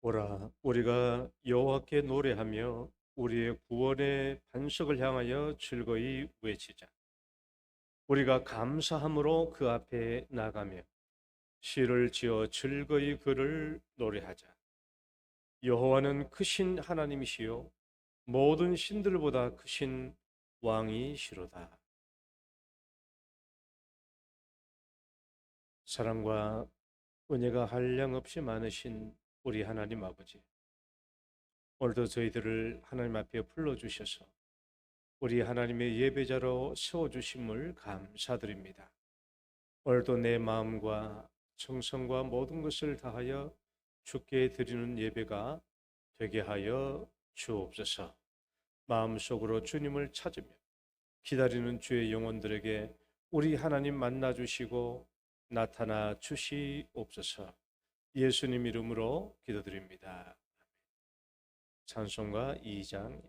오라, 우리가 여호와께 노래하며 우리의 구원의 반석을 향하여 즐거이 외치자. 우리가 감사함으로 그 앞에 나가며 시를 지어 즐거이 그를 노래하자. 여호와는 크신 하나님이시요 모든 신들보다 크신 왕이시로다. 사랑과 은혜가 한량없이 많으신 우리 하나님 아버지, 오늘도 저희들을 하나님 앞에 불러주셔서 우리 하나님의 예배자로 세워주심을 감사드립니다. 오늘도 내 마음과 정성과 모든 것을 다하여 주께 드리는 예배가 되게 하여 주옵소서. 마음속으로 주님을 찾으며 기다리는 주의 영혼들에게 우리 하나님 만나 주시고 나타나 주시옵소서. 예수님 이름으로 기도드립니다. 찬송가 2장.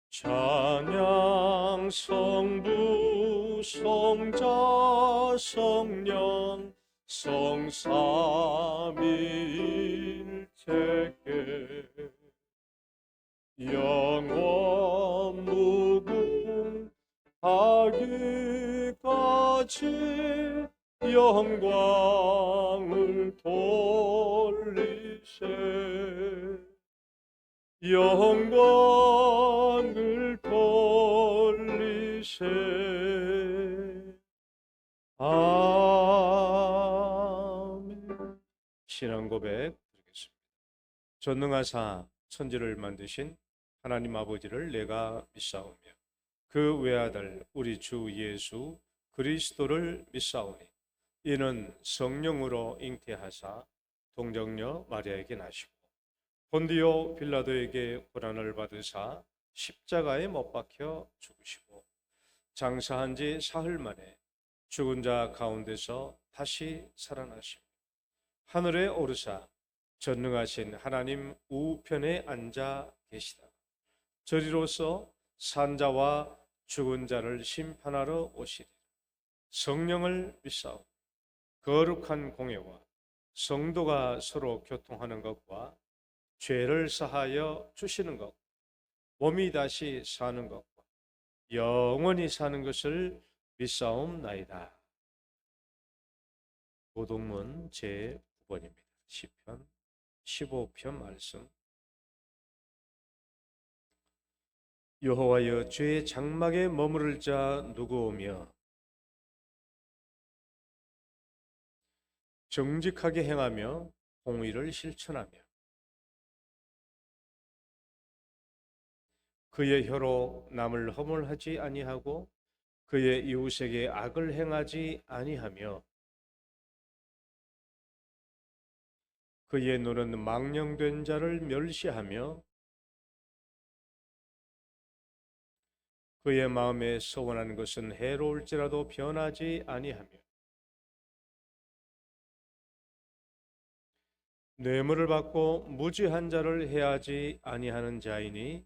찬양 성부 성자 성령 성삼위일체께 영원 무궁하기까지 영광을 돌리세. 영광을 돌리세. 아멘. 신앙 고백 드리겠습니다. 전능하사 천지를 만드신 하나님 아버지를 내가 믿사오며 그 외아들 우리 주 예수 그리스도를 믿사오니 이는 성령으로 잉태하사 동정녀 마리아에게 나시고 본디오 빌라도에게 고난을 받으사 십자가에 못 박혀 죽으시고 장사한 지 사흘 만에 죽은 자 가운데서 다시 살아나시고 하늘에 오르사 전능하신 하나님 우편에 앉아 계시다. 저리로서 산자와 죽은 자를 심판하러 오시리. 성령을 믿사오. 거룩한 공예와 성도가 서로 교통하는 것과 죄를 사하여 주시는 것, 몸이 다시 사는 것과 영원히 사는 것을 믿사옵나이다. 고동문 제9번입니다. 시편 15편 말씀. 여호와여, 죄의 장막에 머무를 자 누구오며 정직하게 행하며 공의를 실천하며 그의 혀로 남을 허물하지 아니하고 그의 이웃에게 악을 행하지 아니하며 그의 눈은 망령된 자를 멸시하며 그의 마음에 소원하는 것은 해로울지라도 변하지 아니하며 뇌물을 받고 무지한 자를 해하지 아니하는 자이니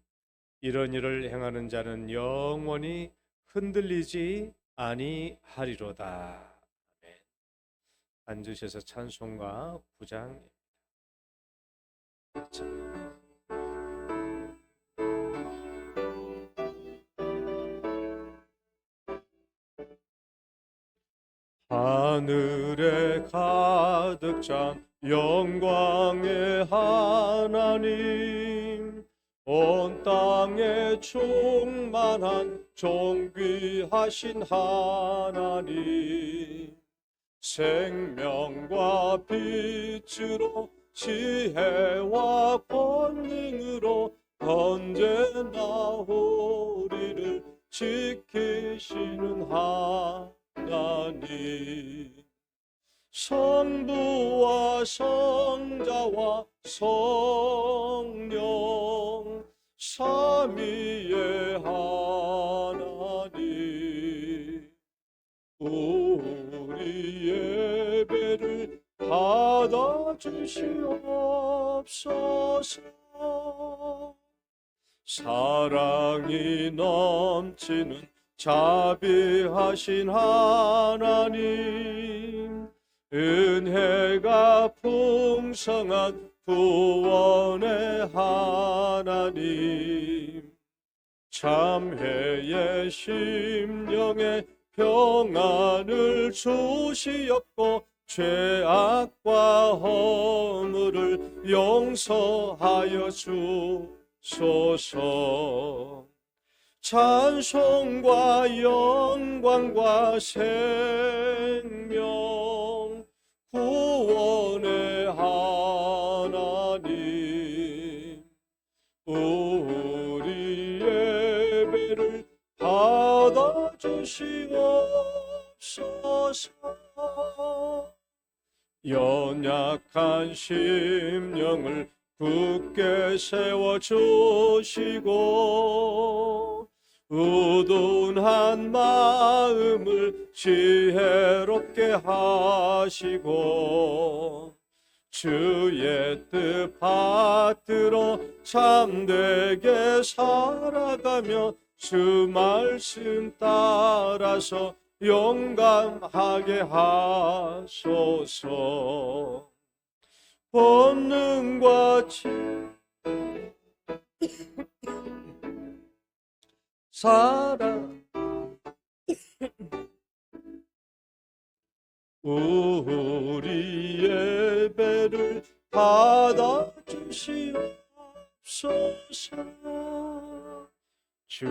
이런 일을 행하는 자는 영원히 흔들리지 아니하리로다. 아멘. 앉으셔서 찬송가 9장. 하늘에 가득 찬 영광의 하나님, 온 땅에 충만한 존귀하신 하나님, 생명과 빛으로 지혜와 권능으로 언제나 우리를 지키시는 하나님, 성부와 성자와 성령 삼위의 하나님, 우리 예배를 받아주시옵소서. 사랑이 넘치는 자비하신 하나님, 은혜가 풍성한 구원의 하나님, 참회의 심령에 평안을 주시옵고 죄악과 허물을 용서하여 주소서. 찬송과 영광과 생명 구원의 하나님, 우리 예배를 받아주시옵소서. 연약한 심령을 굳게 세워주시고 우둔한 마음을 지혜롭게 하시고 주의 뜻 받들어 참되게 살아가며 주 말씀 따라서 용감하게 하소서. 본능과 사랑 우리 예배를 받아주시옵소서. 주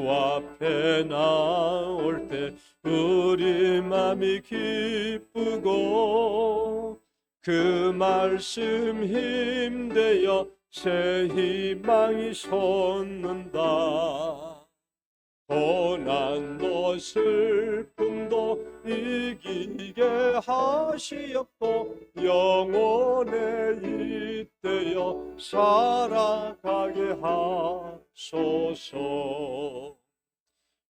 앞에 나올 때 우리 맘이 기쁘고 그 말씀 힘되어 새 희망이 솟는다. 고난도 슬픔도 이기게 하시옵고 영원에 잇대어 살아가게 하소서.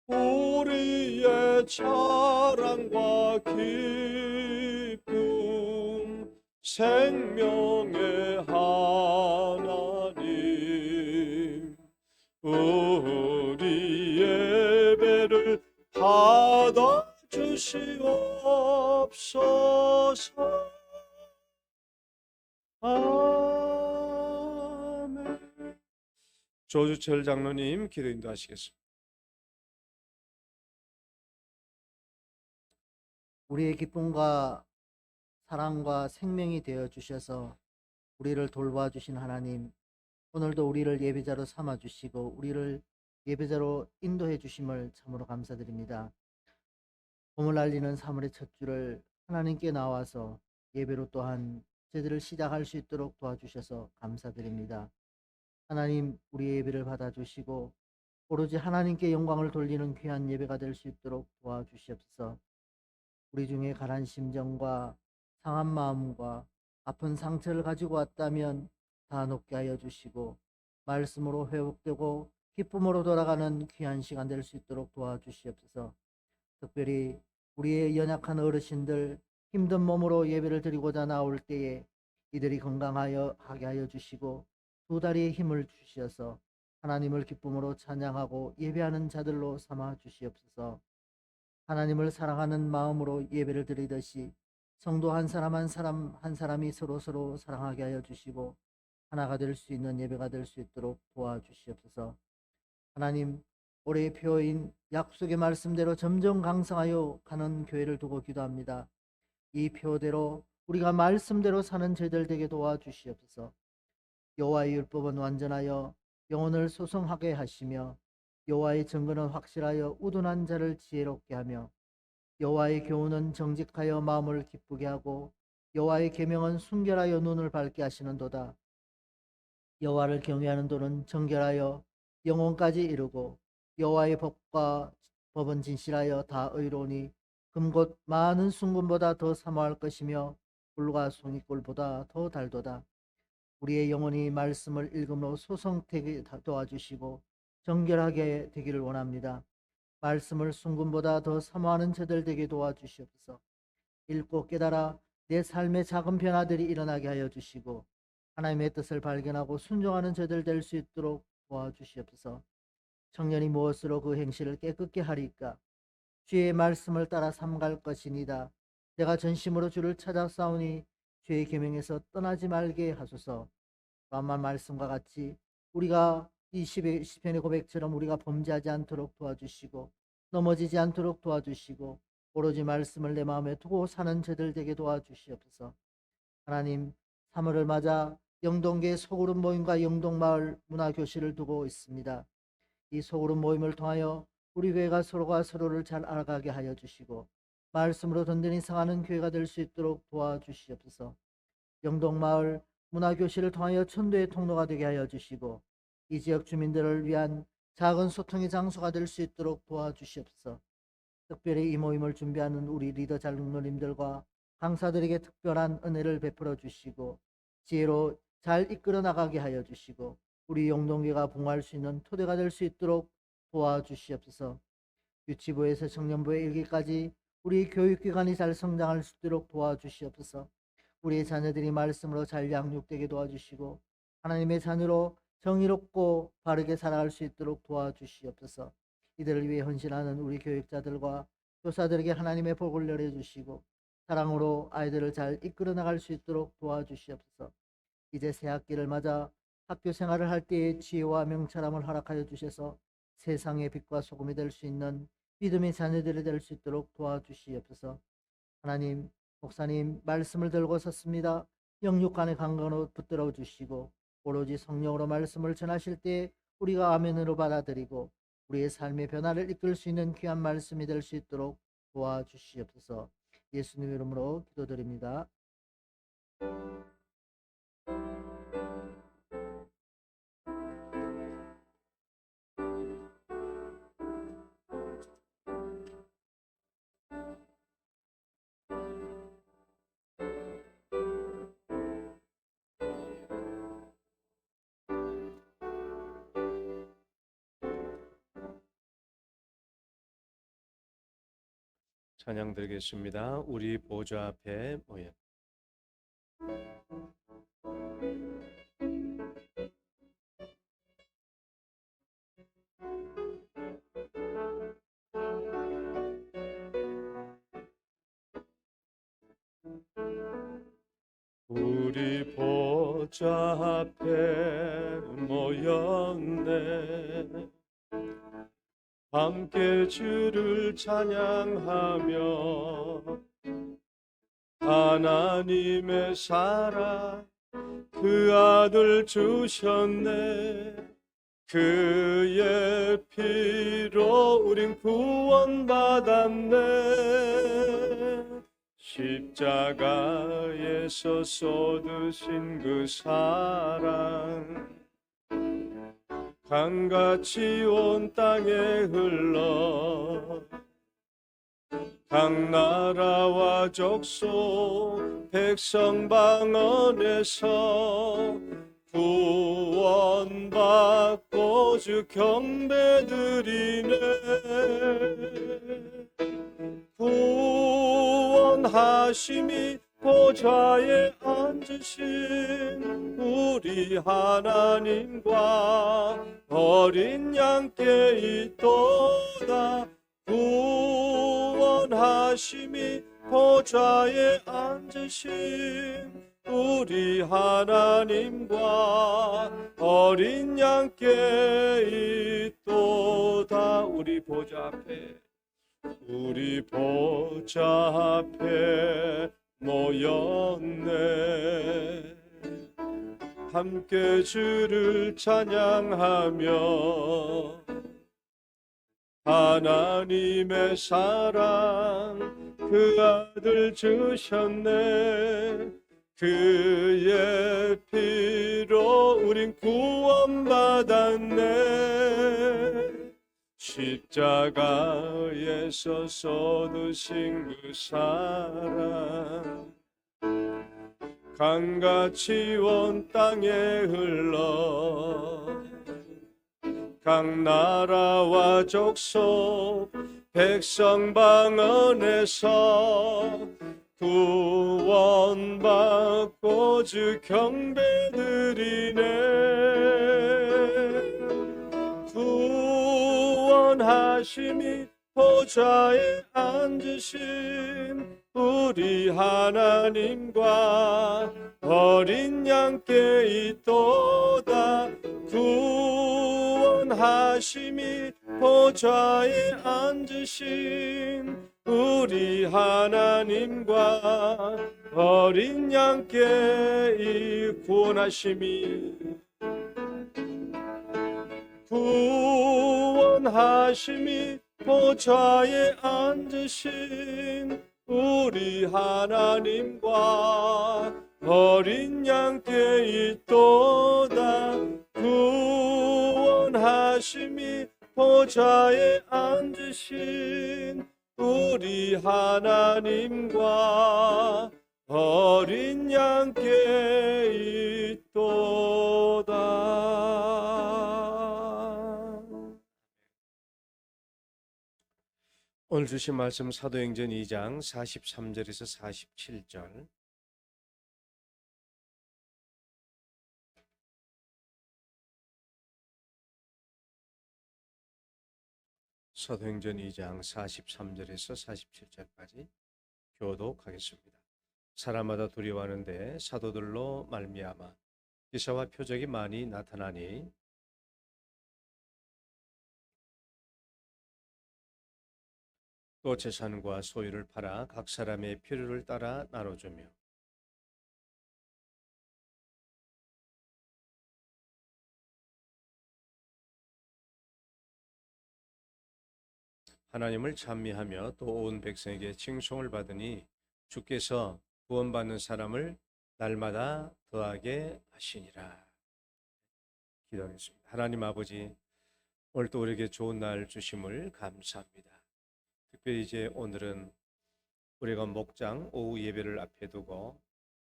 우리의 자랑과 기쁨 생명의 하나님, 우리 예배를 받아 주시옵소서. 아멘. 조주철 장로님 기도 인도하시겠습니다. 우리의 기쁨과 사랑과 생명이 되어 주셔서 우리를 돌봐주신 하나님, 오늘도 우리를 예배자로 삼아 주시고 우리를 예배자로 인도해 주심을 참으로 감사드립니다. 봄을 알리는 3월의 첫 주를 하나님께 나와서 예배로 또한 제대로 시작할 수 있도록 도와주셔서 감사드립니다. 하나님, 우리의 예배를 받아주시고 오로지 하나님께 영광을 돌리는 귀한 예배가 될 수 있도록 도와주시옵소서. 우리 중에 가난 심정과 상한 마음과 아픈 상처를 가지고 왔다면 다 놓게 하여 주시고 말씀으로 회복되고 기쁨으로 돌아가는 귀한 시간 될 수 있도록 도와주시옵소서. 특별히 우리의 연약한 어르신들 힘든 몸으로 예배를 드리고자 나올 때에 이들이 건강하여 하게 하여 주시고 두 다리에 힘을 주셔서 하나님을 기쁨으로 찬양하고 예배하는 자들로 삼아 주시옵소서. 하나님을 사랑하는 마음으로 예배를 드리듯이 성도 한 사람 한 사람 한 사람이 서로 사랑하게 하여 주시고 하나가 될 수 있는 예배가 될 수 있도록 도와주시옵소서. 하나님, 올해의 표인 약속의 말씀대로 점점 강성하여 가는 교회를 두고 기도합니다. 이 표대로 우리가 말씀대로 사는 저희들 되게 도와주시옵소서. 여호와의 율법은 완전하여 영혼을 소성하게 하시며 여호와의 증거는 확실하여 우둔한 자를 지혜롭게 하며 여호와의 교훈은 정직하여 마음을 기쁘게 하고 여호와의 계명은 순결하여 눈을 밝게 하시는도다. 여호와를 경외하는 도는 정결하여 영혼까지 이루고 여호와의 법과 법은 진실하여 다 의로우니 금곧 많은 순금보다 더 사모할 것이며 꿀과 송이꿀보다 더 달도다. 우리의 영혼이 말씀을 읽음으로 소성되게 도와주시고 정결하게 되기를 원합니다. 말씀을 순금보다 더 사모하는 저들 되게 도와주시옵소서. 읽고 깨달아 내 삶의 작은 변화들이 일어나게 하여 주시고 하나님의 뜻을 발견하고 순종하는 저들 될 수 있도록 도와주시옵소서. 청년이 무엇으로 그 행실을 깨끗게 하리까? 주의 말씀을 따라 삼갈 것이니다. 내가 전심으로 주를 찾아 싸우니 주의 계명에서 떠나지 말게 하소서. 또한 말씀과 같이 우리가 이 시편의 고백처럼 우리가 범죄하지 않도록 도와주시고 넘어지지 않도록 도와주시고 오로지 말씀을 내 마음에 두고 사는 저들 되게 도와주시옵소서. 하나님, 3월을 맞아 영동계 소그룹 모임과 영동마을 문화교실을 두고 있습니다. 이 소그룹 모임을 통하여 우리 교회가 서로가 서로를 잘 알아가게 하여 주시고 말씀으로 든든히 상하는 교회가 될 수 있도록 도와주시옵소서. 영동마을 문화교실을 통하여 천도의 통로가 되게 하여 주시고 이 지역 주민들을 위한 작은 소통의 장소가 될 수 있도록 도와주시옵소서. 특별히 이 모임을 준비하는 우리 리더 장로님들과 강사들에게 특별한 은혜를 베풀어 주시고 지혜로 잘 이끌어 나가게 하여 주시고 우리 영동교가 봉할 수 있는 토대가 될 수 있도록 도와주시옵소서. 유치부에서 청년부에 이르기까지 우리 교육기관이 잘 성장할 수 있도록 도와주시옵소서. 우리의 자녀들이 말씀으로 잘 양육되게 도와주시고 하나님의 자녀로 정의롭고 바르게 살아갈 수 있도록 도와주시옵소서. 이들을 위해 헌신하는 우리 교육자들과 교사들에게 하나님의 복을 내려주시고 사랑으로 아이들을 잘 이끌어 나갈 수 있도록 도와주시옵소서. 이제 새 학기를 맞아 학교 생활을 할 때의 지혜와 명철함을 허락하여 주셔서 세상의 빛과 소금이 될 수 있는 믿음의 자녀들이 될 수 있도록 도와주시옵소서. 하나님, 목사님 말씀을 들고 섰습니다. 영육간의 강건으로 붙들어 주시고 오로지 성령으로 말씀을 전하실 때 우리가 아멘으로 받아들이고 우리의 삶의 변화를 이끌 수 있는 귀한 말씀이 될 수 있도록 도와주시옵소서. 예수님 이름으로 기도드립니다. 찬양 드리겠습니다. 우리 보좌 앞에 모여. 우리 보좌 앞에 모였네. 함께 주를 찬양하며 하나님의 사랑 그 아들 주셨네. 그의 피로 우린 구원받았네. 십자가에서 쏟으신 그 사랑 강같이 온 땅에 흘러 각 나라와 족속 백성 방언에서 구원받고 주 경배드리네. 구원하심이 보좌에 앉으신 우리 하나님과 어린 양께 있도다. 구원하심이 보좌에 앉으신 우리 하나님과 어린 양께 있도다. 우리 보좌 앞에 모였네. 함께 주를 찬양하며 하나님의 사랑 그 아들 주셨네. 그의 피로 우린 구원받았네. 십자가에서 쏟으신 그 사랑 강같이 온 땅에 흘러 각 나라와 족속 백성 방언에서 구원받고 주 경배드리네. 구원하심이 보좌에 앉으신 우리 하나님과 어린 양께 있도다. 구원하심이 보좌에 앉으신 우리 하나님과 어린 양께 이 구원하심이 보좌에 앉으신 우리 하나님과 어린 양께 있도다. 구원하심이 보좌에 앉으신 우리 하나님과 어린 양께 있도다. 오늘 주신 말씀 사도행전 2장 43절에서 47절. 사도행전 2장 43절에서 47절까지 교독하겠습니다. 사람마다 두려워하는데 사도들로 말미암아 기사와 표적이 많이 나타나니 또 재산과 소유를 팔아 각 사람의 필요를 따라 나눠주며 하나님을 찬미하며 또 온 백성에게 칭송을 받으니 주께서 구원받는 사람을 날마다 더하게 하시니라. 기도하겠습니다. 하나님 아버지, 오늘 또 우리에게 좋은 날 주심을 감사합니다. 특별히 이제 오늘은 우리가 목장 오후 예배를 앞에 두고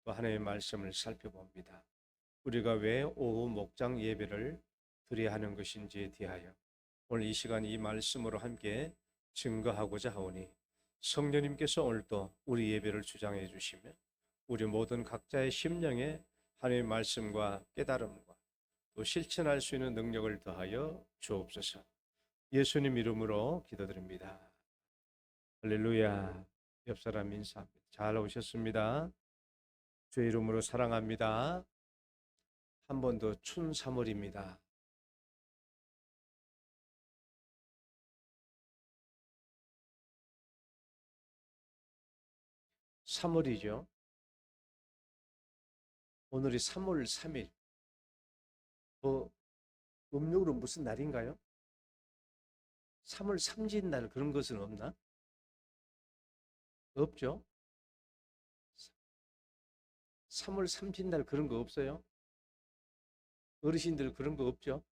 또 하나님의 말씀을 살펴봅니다. 우리가 왜 오후 목장 예배를 드려야 하는 것인지에 대하여 오늘 이 시간 이 말씀으로 함께 증거하고자 하오니 성령님께서 오늘도 우리 예배를 주장해 주시며 우리 모든 각자의 심령에 하나님의 말씀과 깨달음과 또 실천할 수 있는 능력을 더하여 주옵소서. 예수님 이름으로 기도드립니다. 할렐루야. 옆 사람 인사합니다. 잘 오셨습니다. 주의 이름으로 사랑합니다. 한 번 더 춘3월입니다. (3월이죠) 오늘이 3월 3일. 음력으로 무슨 날인가요? 3월 삼진날 그런 것은 없나? 없죠? 3월 삼진날 그런 거 없어요? 어르신들 그런 거 없죠?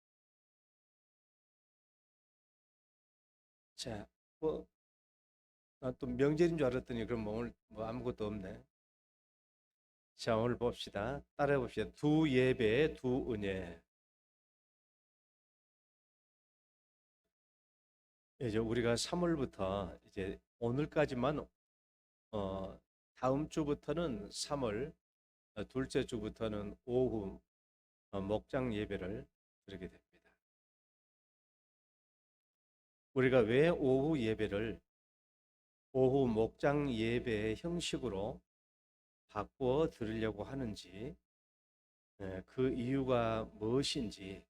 자, 난 또 명절인 줄 알았더니 그럼 오늘 아무것도 없네. 자, 오늘 봅시다. 따라해 봅시다. 두 예배, 두 은혜. 이제 우리가 3월부터 이제 오늘까지만 다음 주부터는 3월 둘째 주부터는 오후 목장 예배를 드리게 됩니다. 우리가 왜 오후 예배를 오후 목장 예배의 형식으로 바꾸어 드리려고 하는지, 그 이유가 무엇인지,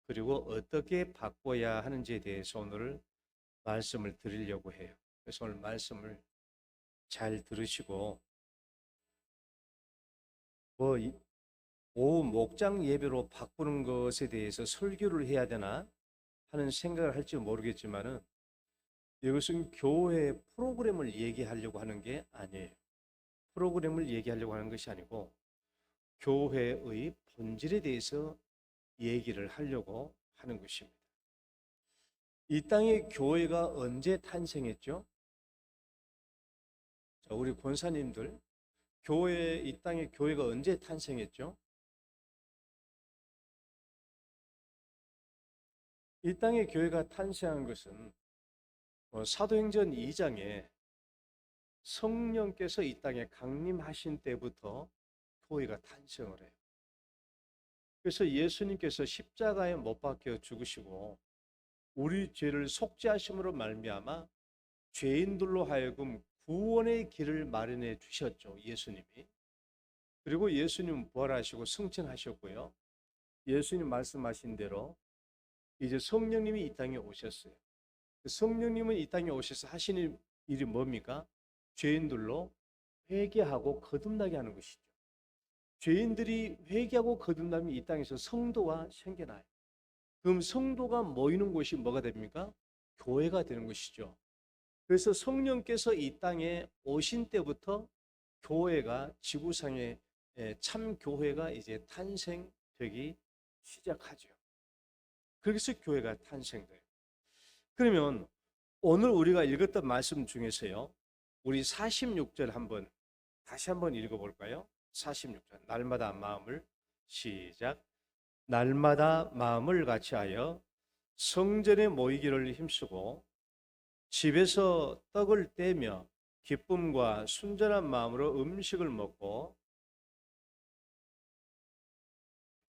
그리고 어떻게 바꿔야 하는지에 대해서 오늘 말씀을 드리려고 해요. 그래서 오늘 말씀을 잘 들으시고, 오후 목장 예배로 바꾸는 것에 대해서 설교를 해야 되나 하는 생각을 할지 모르겠지만은, 이것은 교회 프로그램을 얘기하려고 하는 게 아니에요. 프로그램을 얘기하려고 하는 것이 아니고 교회의 본질에 대해서 얘기를 하려고 하는 것입니다. 이 땅에 교회가 언제 탄생했죠? 자, 우리 권사님들, 이 땅에 교회가 언제 탄생했죠? 이 땅에 교회가 탄생한 것은 사도행전 2장에 성령께서 이 땅에 강림하신 때부터 교회가 탄생을 해요. 그래서 예수님께서 십자가에 못 박혀 죽으시고 우리 죄를 속죄하심으로 말미암아 죄인들로 하여금 구원의 길을 마련해 주셨죠, 예수님이. 그리고 예수님 부활하시고 승천하셨고요. 예수님 말씀하신 대로 이제 성령님이 이 땅에 오셨어요. 성령님은 이 땅에 오셔서 하시는 일이 뭡니까? 죄인들로 회개하고 거듭나게 하는 것이죠. 죄인들이 회개하고 거듭나면 이 땅에서 성도가 생겨나요. 그럼 성도가 모이는 곳이 뭐가 됩니까? 교회가 되는 것이죠. 그래서 성령께서 이 땅에 오신 때부터 교회가 지구상에 참 교회가 이제 탄생되기 시작하죠. 그래서 교회가 탄생돼요. 그러면 오늘 우리가 읽었던 말씀 중에서요, 우리 46절 다시 한번 읽어볼까요? 46절. 날마다 마음을, 시작. 날마다 마음을 같이하여 성전에 모이기를 힘쓰고 집에서 떡을 떼며 기쁨과 순전한 마음으로 음식을 먹고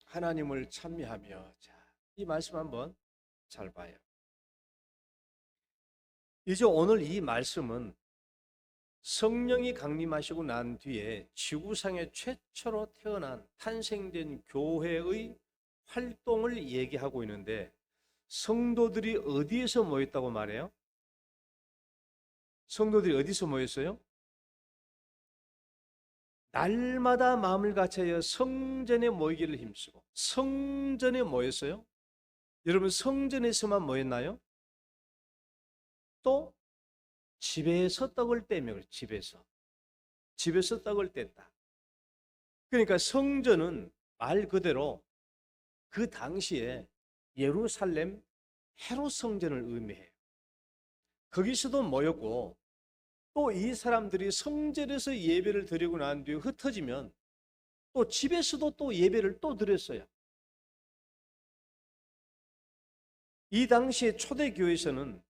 하나님을 찬미하며. 자, 이 말씀 한번 잘 봐요. 이제 오늘 이 말씀은 성령이 강림하시고 난 뒤에 지구상에 최초로 태어난 탄생된 교회의 활동을 얘기하고 있는데, 성도들이 어디에서 모였다고 말해요? 성도들이 어디서 모였어요? 날마다 마음을 같이하여 성전에 모이기를 힘쓰고. 성전에 모였어요? 여러분, 성전에서만 모였나요? 또 집에서 떡을 떼며. 집에서 떡을 뗐다. 그러니까 성전은 말 그대로 그 당시에 예루살렘 헤롯 성전을 의미해요. 거기서도 모였고, 또 이 사람들이 성전에서 예배를 드리고 난 뒤에 흩어지면 또 집에서도 또 예배를 또 드렸어요. 이 당시에 초대교회에서는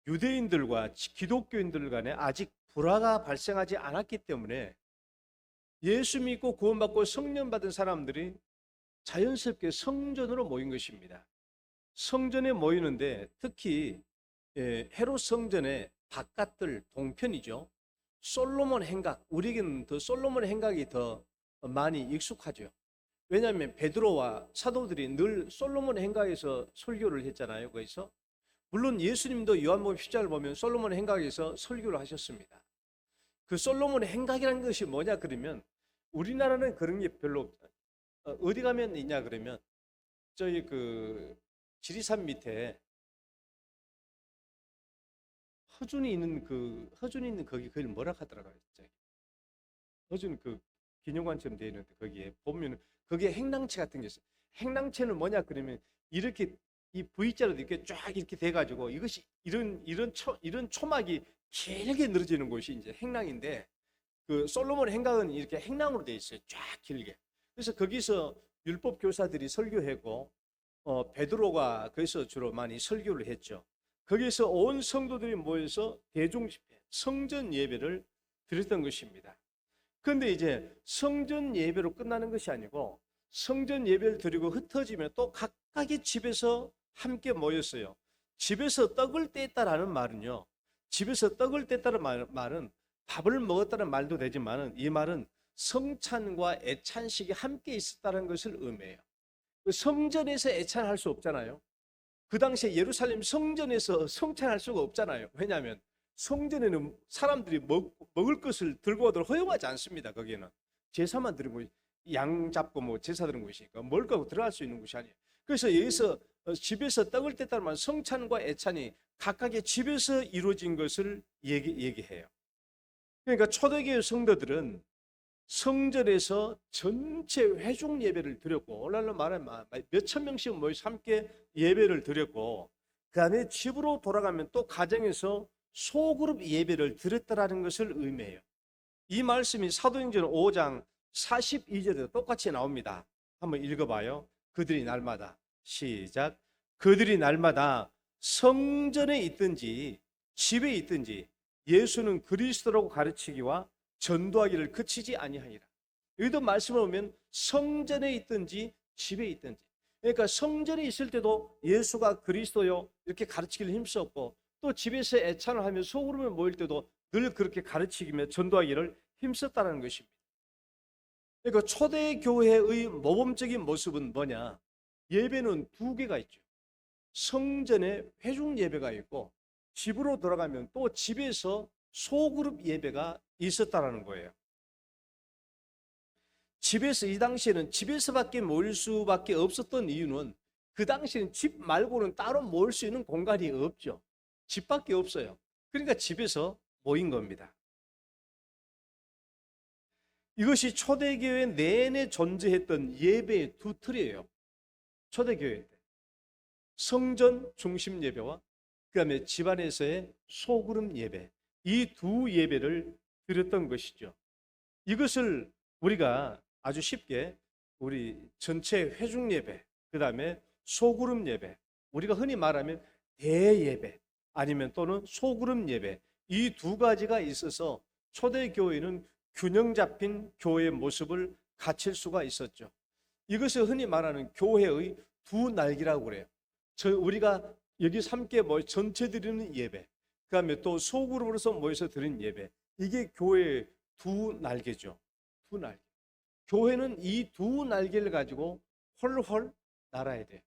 유대인들과 기독교인들 간에 아직 불화가 발생하지 않았기 때문에 예수 믿고 구원받고 성령 받은 사람들이 자연스럽게 성전으로 모인 것입니다. 성전에 모이는데 특히 헤롯 성전의 바깥들 동편이죠. 솔로몬 행각, 우리에게는 더 솔로몬 행각이 더 많이 익숙하죠. 왜냐하면 베드로와 사도들이 늘 솔로몬 행각에서 설교를 했잖아요. 거기서 물론 예수님도 요한복음 10장을 보면 솔로몬 행각에서 설교를 하셨습니다. 그 솔로몬 행각이라는 것이 뭐냐 그러면 우리나라는 그런 게 별로 없잖아요. 어디 가면 있냐 그러면 저희 그 지리산 밑에 허준이 있는 거기 그걸 뭐라 하더라고요. 허준 그 기념관처럼 되어 있는데 거기에 보면 거기에 행랑채 같은 게 있어요. 행랑채는 뭐냐 그러면 이렇게 이 V자로 이렇게 쫙 이렇게 돼 가지고 이것이 이런 초막이 길게 늘어지는 곳이 이제 행랑인데 그 솔로몬 행각은 이렇게 행랑으로 되어 있어요. 쫙 길게. 그래서 거기서 율법 교사들이 설교하고 베드로가 거기서 주로 많이 설교를 했죠. 거기서 온 성도들이 모여서 대중 집회, 성전 예배를 드렸던 것입니다. 그런데 이제 성전 예배로 끝나는 것이 아니고 성전 예배를 드리고 흩어지면 또 각각의 집에서 함께 모였어요. 집에서 떡을 뗐다라는 말은요. 집에서 떡을 뗐다는 말은 밥을 먹었다는 말도 되지만 이 말은 성찬과 애찬식이 함께 있었다는 것을 의미해요. 성전에서 애찬할 수 없잖아요. 그 당시에 예루살렘 성전에서 성찬할 수가 없잖아요. 왜냐하면 성전에는 사람들이 먹을 것을 들고 오도록 허용하지 않습니다. 거기에는 제사만 드리고 양 잡고 뭐 제사 드리는 것이니까 먹을 거 들어갈 수 있는 것이 아니에요. 그래서 여기서 집에서 떡을 뗐다는 말 성찬과 애찬이 각각의 집에서 이루어진 것을 얘기해요. 그러니까 초대교회 성도들은 성전에서 전체 회중 예배를 드렸고 오늘날 말하면 몇천 명씩 모여서 함께 예배를 드렸고 그 다음에 집으로 돌아가면 또 가정에서 소그룹 예배를 드렸다라는 것을 의미해요. 이 말씀이 사도행전 5장 42절에도 똑같이 나옵니다. 한번 읽어봐요. 그들이 날마다 시작. 그들이 날마다 성전에 있든지 집에 있든지 예수는 그리스도라고 가르치기와 전도하기를 그치지 아니하니라. 여기도 말씀을 보면 성전에 있든지 집에 있든지, 그러니까 성전에 있을 때도 예수가 그리스도요 이렇게 가르치기를 힘썼고 또 집에서 애찬을 하며 소그룹에 모일 때도 늘 그렇게 가르치기며 전도하기를 힘썼다는 것입니다. 그러니까 초대교회의 모범적인 모습은 뭐냐? 예배는 두 개가 있죠. 성전에 회중 예배가 있고 집으로 돌아가면 또 집에서 소그룹 예배가 있었다라는 거예요. 집에서 이 당시에는 집에서밖에 모일 수밖에 없었던 이유는 그 당시에는 집 말고는 따로 모일 수 있는 공간이 없죠. 집밖에 없어요. 그러니까 집에서 모인 겁니다. 이것이 초대교회 내내 존재했던 예배의 두 틀이에요. 초대교회 때 성전 중심 예배와 그 다음에 집안에서의 소그룹 예배, 이 두 예배를 드렸던 것이죠. 이것을 우리가 아주 쉽게 우리 전체 회중 예배, 그 다음에 소그룹 예배, 우리가 흔히 말하면 대예배 아니면 또는 소그룹 예배, 이 두 가지가 있어서 초대교회는 균형 잡힌 교회의 모습을 갖출 수가 있었죠. 이것을 흔히 말하는 교회의 두 날개라고 그래요. 우리가 여기서 함께 모여 전체 드리는 예배, 그 다음에 또 소그룹으로서 모여서 드리는 예배, 이게 교회의 두 날개죠. 두 날개. 교회는 이 두 날개를 가지고 헐헐 날아야 돼요.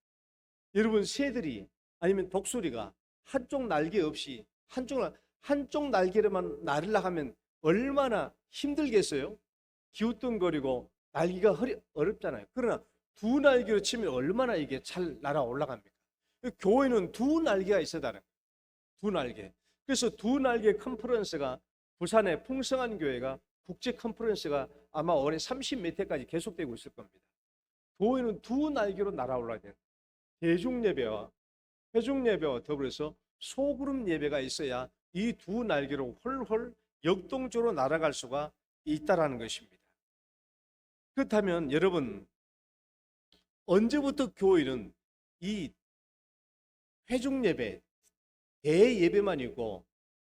여러분 새들이 아니면 독수리가 한쪽 날개 없이 한쪽 날개로만 날으려고 하면 얼마나 힘들겠어요? 기우뚱거리고 날개가 어렵잖아요. 그러나 두 날개로 치면 얼마나 이게 잘 날아 올라갑니까? 교회는 두 날개가 있어야 하는 거예요. 두 날개. 그래서 두 날개 컨퍼런스가 부산의 풍성한 교회가 국제 컨퍼런스가 아마 올해 30몇 회까지 계속되고 있을 겁니다. 교회는 두 날개로 날아올라야 돼요. 대중 예배와 회중 예배와 더불어서 소그룹 예배가 있어야 이 두 날개로 홀홀 역동적으로 날아갈 수가 있다라는 것입니다. 그렇다면 여러분, 언제부터 교회는 이 회중 예배, 대예배만 있고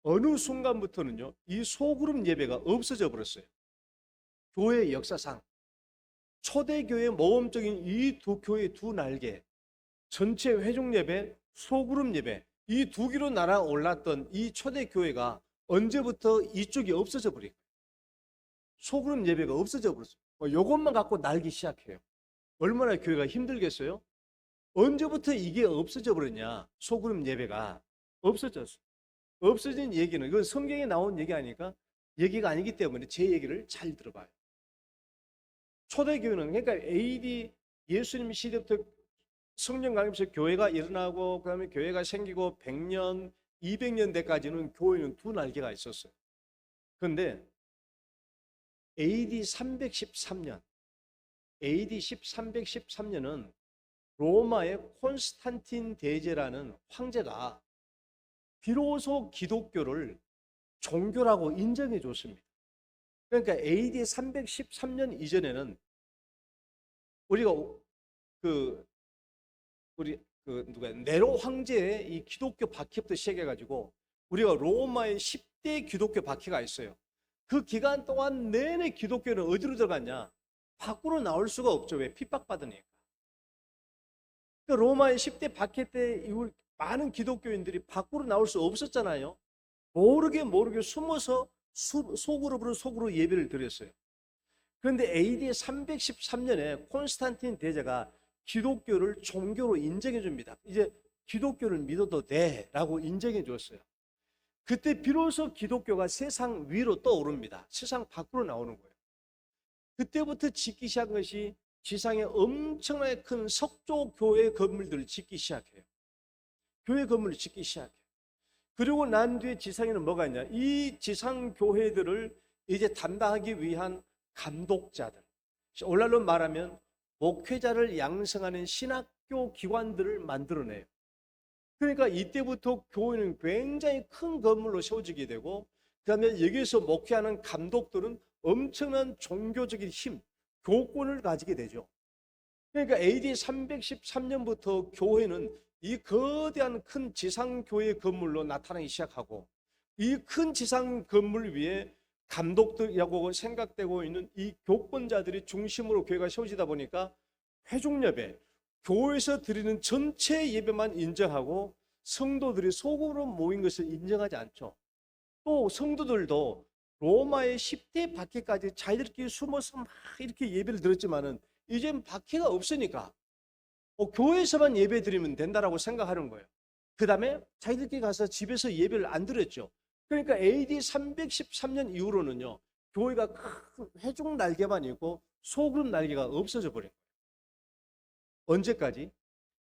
어느 순간부터는요 이 소그룹 예배가 없어져 버렸어요. 교회 역사상 초대교회 모범적인 이 두 교회의 두 날개, 전체 회중 예배, 소그룹 예배, 이 두 개로 날아올랐던 이 초대교회가 언제부터 이쪽이 없어져 버린 거예요. 소그룹 예배가 없어져 버렸어요. 이것만 갖고 날기 시작해요. 얼마나 교회가 힘들겠어요? 언제부터 이게 없어져 버렸냐? 소그룹 예배가 없어졌어요. 없어진 얘기는 이건 성경에 나온 얘기 아니까 얘기가 아니기 때문에 제 얘기를 잘 들어봐요. 초대교회는 그러니까 AD 예수님 시대부터 성령 강림에서 교회가 일어나고 그다음에 교회가 생기고 100년, 200년 대까지는 교회는 두 날개가 있었어요. 그런데 AD 313년, AD 313년은 로마의 콘스탄틴 대제라는 황제가 비로소 기독교를 종교라고 인정해 줬습니다. 그러니까 AD 313년 이전에는 우리가 네로 황제의 이 기독교 박해부터 시작해가지고 우리가 로마의 10대 기독교 박해가 있어요. 그 기간 동안 내내 기독교는 어디로 들어갔냐? 밖으로 나올 수가 없죠. 왜? 핍박받으니까. 그러니까 로마의 10대 박해 때 이후 많은 기독교인들이 밖으로 나올 수 없었잖아요. 모르게 숨어서 속으로 예배를 드렸어요. 그런데 AD 313년에 콘스탄틴 대제가 기독교를 종교로 인정해 줍니다. 이제 기독교를 믿어도 돼라고 인정해 줬어요. 그때 비로소 기독교가 세상 위로 떠오릅니다. 세상 밖으로 나오는 거예요. 그때부터 짓기 시작한 것이 지상에 엄청나게 큰 석조 교회 건물들을 짓기 시작해요. 교회 건물을 짓기 시작해요. 그리고 난 뒤에 지상에는 뭐가 있냐? 이 지상 교회들을 이제 담당하기 위한 감독자들, 오늘날로 말하면 목회자를 양성하는 신학교 기관들을 만들어내요. 그러니까 이때부터 교회는 굉장히 큰 건물로 세워지게 되고, 그 다음에 여기에서 목회하는 감독들은 엄청난 종교적인 힘, 교권을 가지게 되죠. 그러니까 AD 313년부터 교회는 이 거대한 큰 지상교회 건물로 나타나기 시작하고, 이 큰 지상 건물 위에 감독들이라고 생각되고 있는 이 교권자들이 중심으로 교회가 세워지다 보니까 회중예배, 교회에서 드리는 전체 예배만 인정하고 성도들이 소그룹으로 모인 것을 인정하지 않죠. 또 성도들도 로마의 10대 박해까지 자기들끼리 숨어서 막 이렇게 예배를 드렸지만은 이젠 박해가 없으니까 교회에서만 예배 드리면 된다라고 생각하는 거예요. 그 다음에 자기들끼리 가서 집에서 예배를 안 드렸죠. 그러니까 AD 313년 이후로는요, 교회가 큰 회중 날개만 있고 소그룹 날개가 없어져 버린 거예요. 언제까지?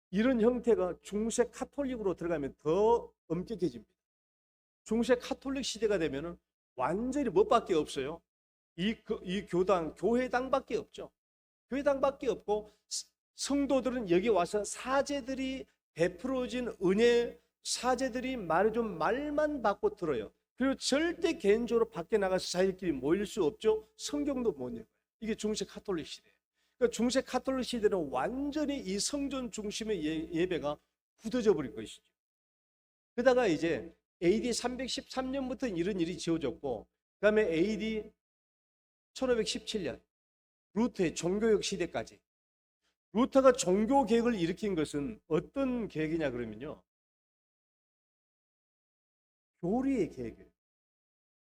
이런 형태가 중세 카톨릭으로 들어가면 더 엄격해집니다. 중세 카톨릭 시대가 되면은 완전히 뭐밖에 없어요? 이 교당, 교회당밖에 없죠. 교회당밖에 없고, 성도들은 여기 와서 사제들이 베풀어진 은혜, 사제들이 말해준 말만 받고 들어요. 그리고 절대 개인적으로 밖에 나가서 자기들끼리 모일 수 없죠. 성경도 못 읽어요. 이게 중세 카톨릭 시대예요. 그러니까 중세 카톨릭 시대는 완전히 이 성전 중심의 예배가 굳어져 버릴 것이죠. 그러다가 이제 AD 313년부터 이런 일이 지어졌고, 그 다음에 AD 1517년 루터의 종교개혁 시대까지, 루터가 종교개혁을 일으킨 것은 어떤 계획이냐 그러면요, 교리의 계획이에요.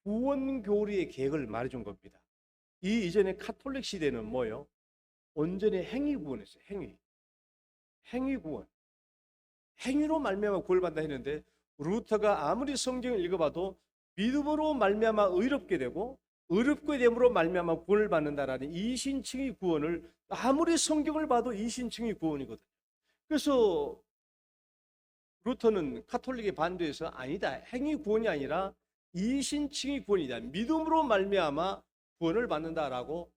구원교리의 계획을 말해준 겁니다. 이 이전에 카톨릭 시대는 뭐예요? 온전히 행위구원이었어요. 행위구원. 행위로 말미암아 구원받는다 했는데, 루터가 아무리 성경을 읽어봐도 믿음으로 말미암아 의롭게 되고 의롭게 됨으로 말미암아 구원을 받는다라는 이신칭의 구원을, 아무리 성경을 봐도 이신칭의 구원이거든요. 그래서 루터는 카톨릭에 반대해서 아니다, 행위 구원이 아니라 이신칭의 구원이다, 믿음으로 말미암아 구원을 받는다라고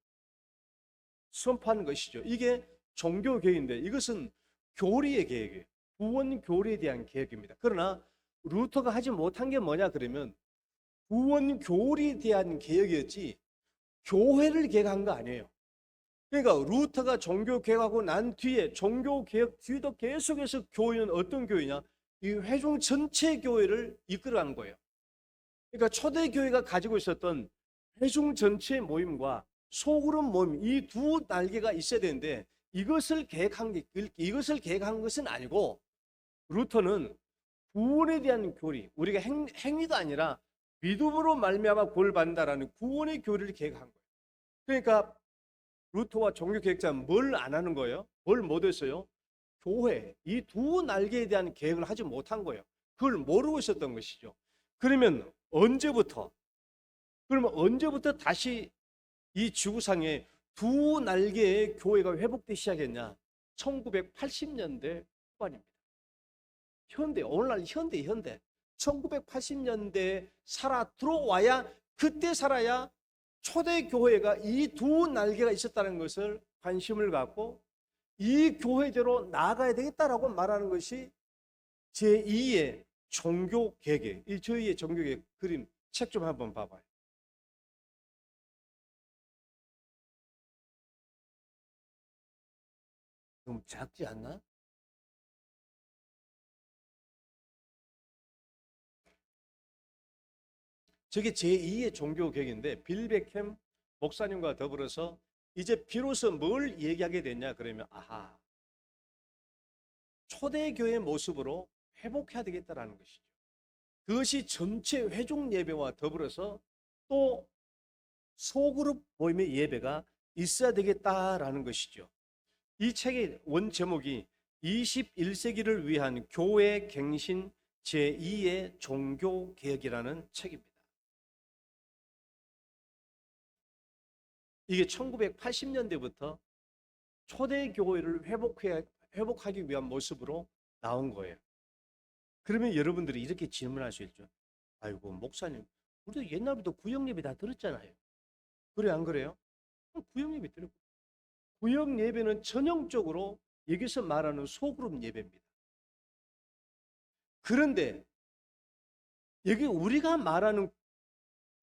선포하는 것이죠. 이게 종교 계획인데 이것은 교리의 계획이에요. 구원 교리에 대한 계획입니다. 그러나 루터가 하지 못한 게 뭐냐 그러면 구원 교리에 대한 계획이었지 교회를 계획한 거 아니에요. 그러니까 루터가 종교 개혁하고 난 뒤에 종교 개혁 뒤에도 계속해서 교회는 어떤 교회냐, 이 회중 전체 교회를 이끌어간 거예요. 그러니까 초대 교회가 가지고 있었던 회중 전체 모임과 소그룹 모임, 이 두 날개가 있어야 되는데 이것을 계획한 것은 아니고, 루터는 구원에 대한 교리, 우리가 행위가 아니라 믿음으로 말미암아 구원을 받는다라는 구원의 교리를 계획한 거예요. 그러니까 루터와 종교 계획자는 뭘 안 하는 거예요? 뭘 못 했어요? 교회, 이 두 날개에 대한 계획을 하지 못한 거예요. 그걸 모르고 있었던 것이죠. 그러면 언제부터 다시 이 지구상에 두 날개의 교회가 회복되기 시작했냐? 1980년대 후반입니다. 오늘날 현대 1980년대에 그때 살아야 초대 교회가 이 두 날개가 있었다는 것을 관심을 갖고 이 교회대로 나아가야 되겠다라고 말하는 것이 제2의 종교 개혁, 이 저희의 종교 개혁 그림 책 좀 한번 봐봐요. 너무 작지 않나? 저게 제2의 종교 개혁인데, 빌 베캠 목사님과 더불어서 이제 비로소 뭘 얘기하게 됐냐 그러면, 아하, 초대교회 모습으로 회복해야 되겠다라는 것이죠. 그것이 전체 회중 예배와 더불어서 또 소그룹 모임의 예배가 있어야 되겠다라는 것이죠. 이 책의 원 제목이 21세기를 위한 교회 갱신 제2의 종교 개혁이라는 책입니다. 이게 1980년대부터 초대교회를 회복하기 위한 모습으로 나온 거예요. 그러면 여러분들이 이렇게 질문할 수 있죠. 아이고 목사님, 우리도 옛날부터 구역예배 다 들었잖아요. 그래 안 그래요? 구역예배 들었고, 구역예배는 전형적으로 여기서 말하는 소그룹 예배입니다. 그런데 여기 우리가 말하는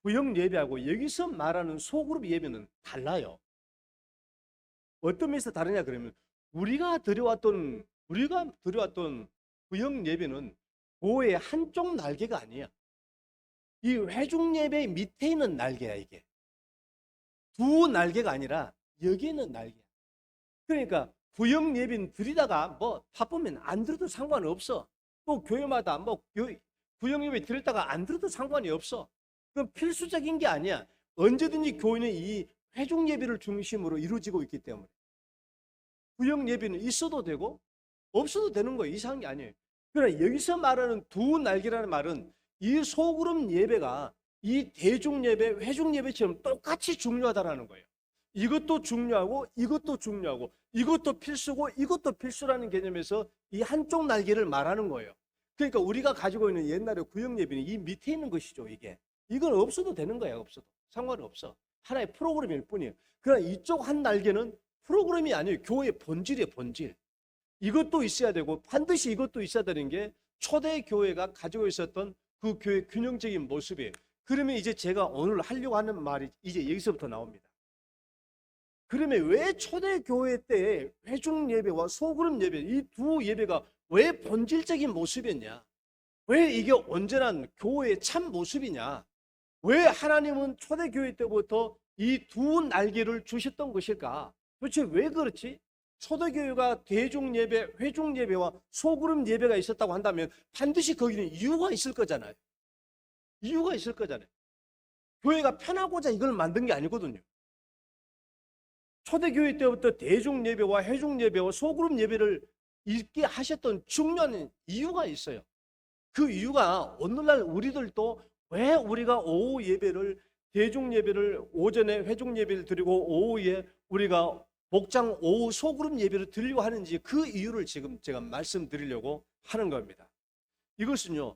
구역예배하고 여기서 말하는 소그룹 예배는 달라요. 어떤 면에서 다르냐 그러면, 우리가 들여왔던 구역예배는 교회의 한쪽 날개가 아니야. 이 회중예배 밑에 있는 날개야. 이게 두 날개가 아니라 여기 있는 날개야. 그러니까 구역예배는 들이다가 뭐 바쁘면 안 들어도 상관없어. 또 교회마다 구역예배 들었다가 안 들어도 상관이 없어. 그건 필수적인 게 아니야. 언제든지 교회는 이 회중예배를 중심으로 이루어지고 있기 때문에 구역예배는 있어도 되고 없어도 되는 거예요. 이상한 게 아니에요. 그러나 여기서 말하는 두 날개라는 말은 이 소그룹 예배가 이 대중예배, 회중예배처럼 똑같이 중요하다라는 거예요. 이것도 중요하고 이것도 중요하고 이것도 필수고 이것도 필수라는 개념에서 이 한쪽 날개를 말하는 거예요. 그러니까 우리가 가지고 있는 옛날의 구역예배는 이 밑에 있는 것이죠. 이건 없어도 되는 거예요. 없어도 상관없어. 하나의 프로그램일 뿐이에요. 그러나 이쪽 한 날개는 프로그램이 아니에요. 교회의 본질이에요. 본질. 이것도 있어야 되고 반드시 이것도 있어야 되는 게 초대 교회가 가지고 있었던 그 교회의 균형적인 모습이에요. 그러면 이제 제가 오늘 하려고 하는 말이 이제 여기서부터 나옵니다. 그러면 왜 초대 교회 때 회중 예배와 소그룹 예배, 이 두 예배가 왜 본질적인 모습이었냐? 왜 이게 온전한 교회의 참 모습이냐? 왜 하나님은 초대 교회 때부터 이 두 날개를 주셨던 것일까? 도대체 왜 그렇지? 초대교회가 대중예배, 회중예배와 소그룹 예배가 있었다고 한다면 반드시 거기는 이유가 있을 거잖아요. 이유가 있을 거잖아요. 교회가 편하고자 이걸 만든 게 아니거든요. 초대교회 때부터 대중예배와 회중예배와 소그룹 예배를 있게 하셨던 중요한 이유가 있어요. 그 이유가 오늘날 우리들도 왜 우리가 오후 예배를, 대중예배를 오전에 회중예배를 드리고 오후에 우리가 목장 오후 소그룹 예배를 드리려고 하는지, 그 이유를 지금 제가 말씀드리려고 하는 겁니다. 이것은요,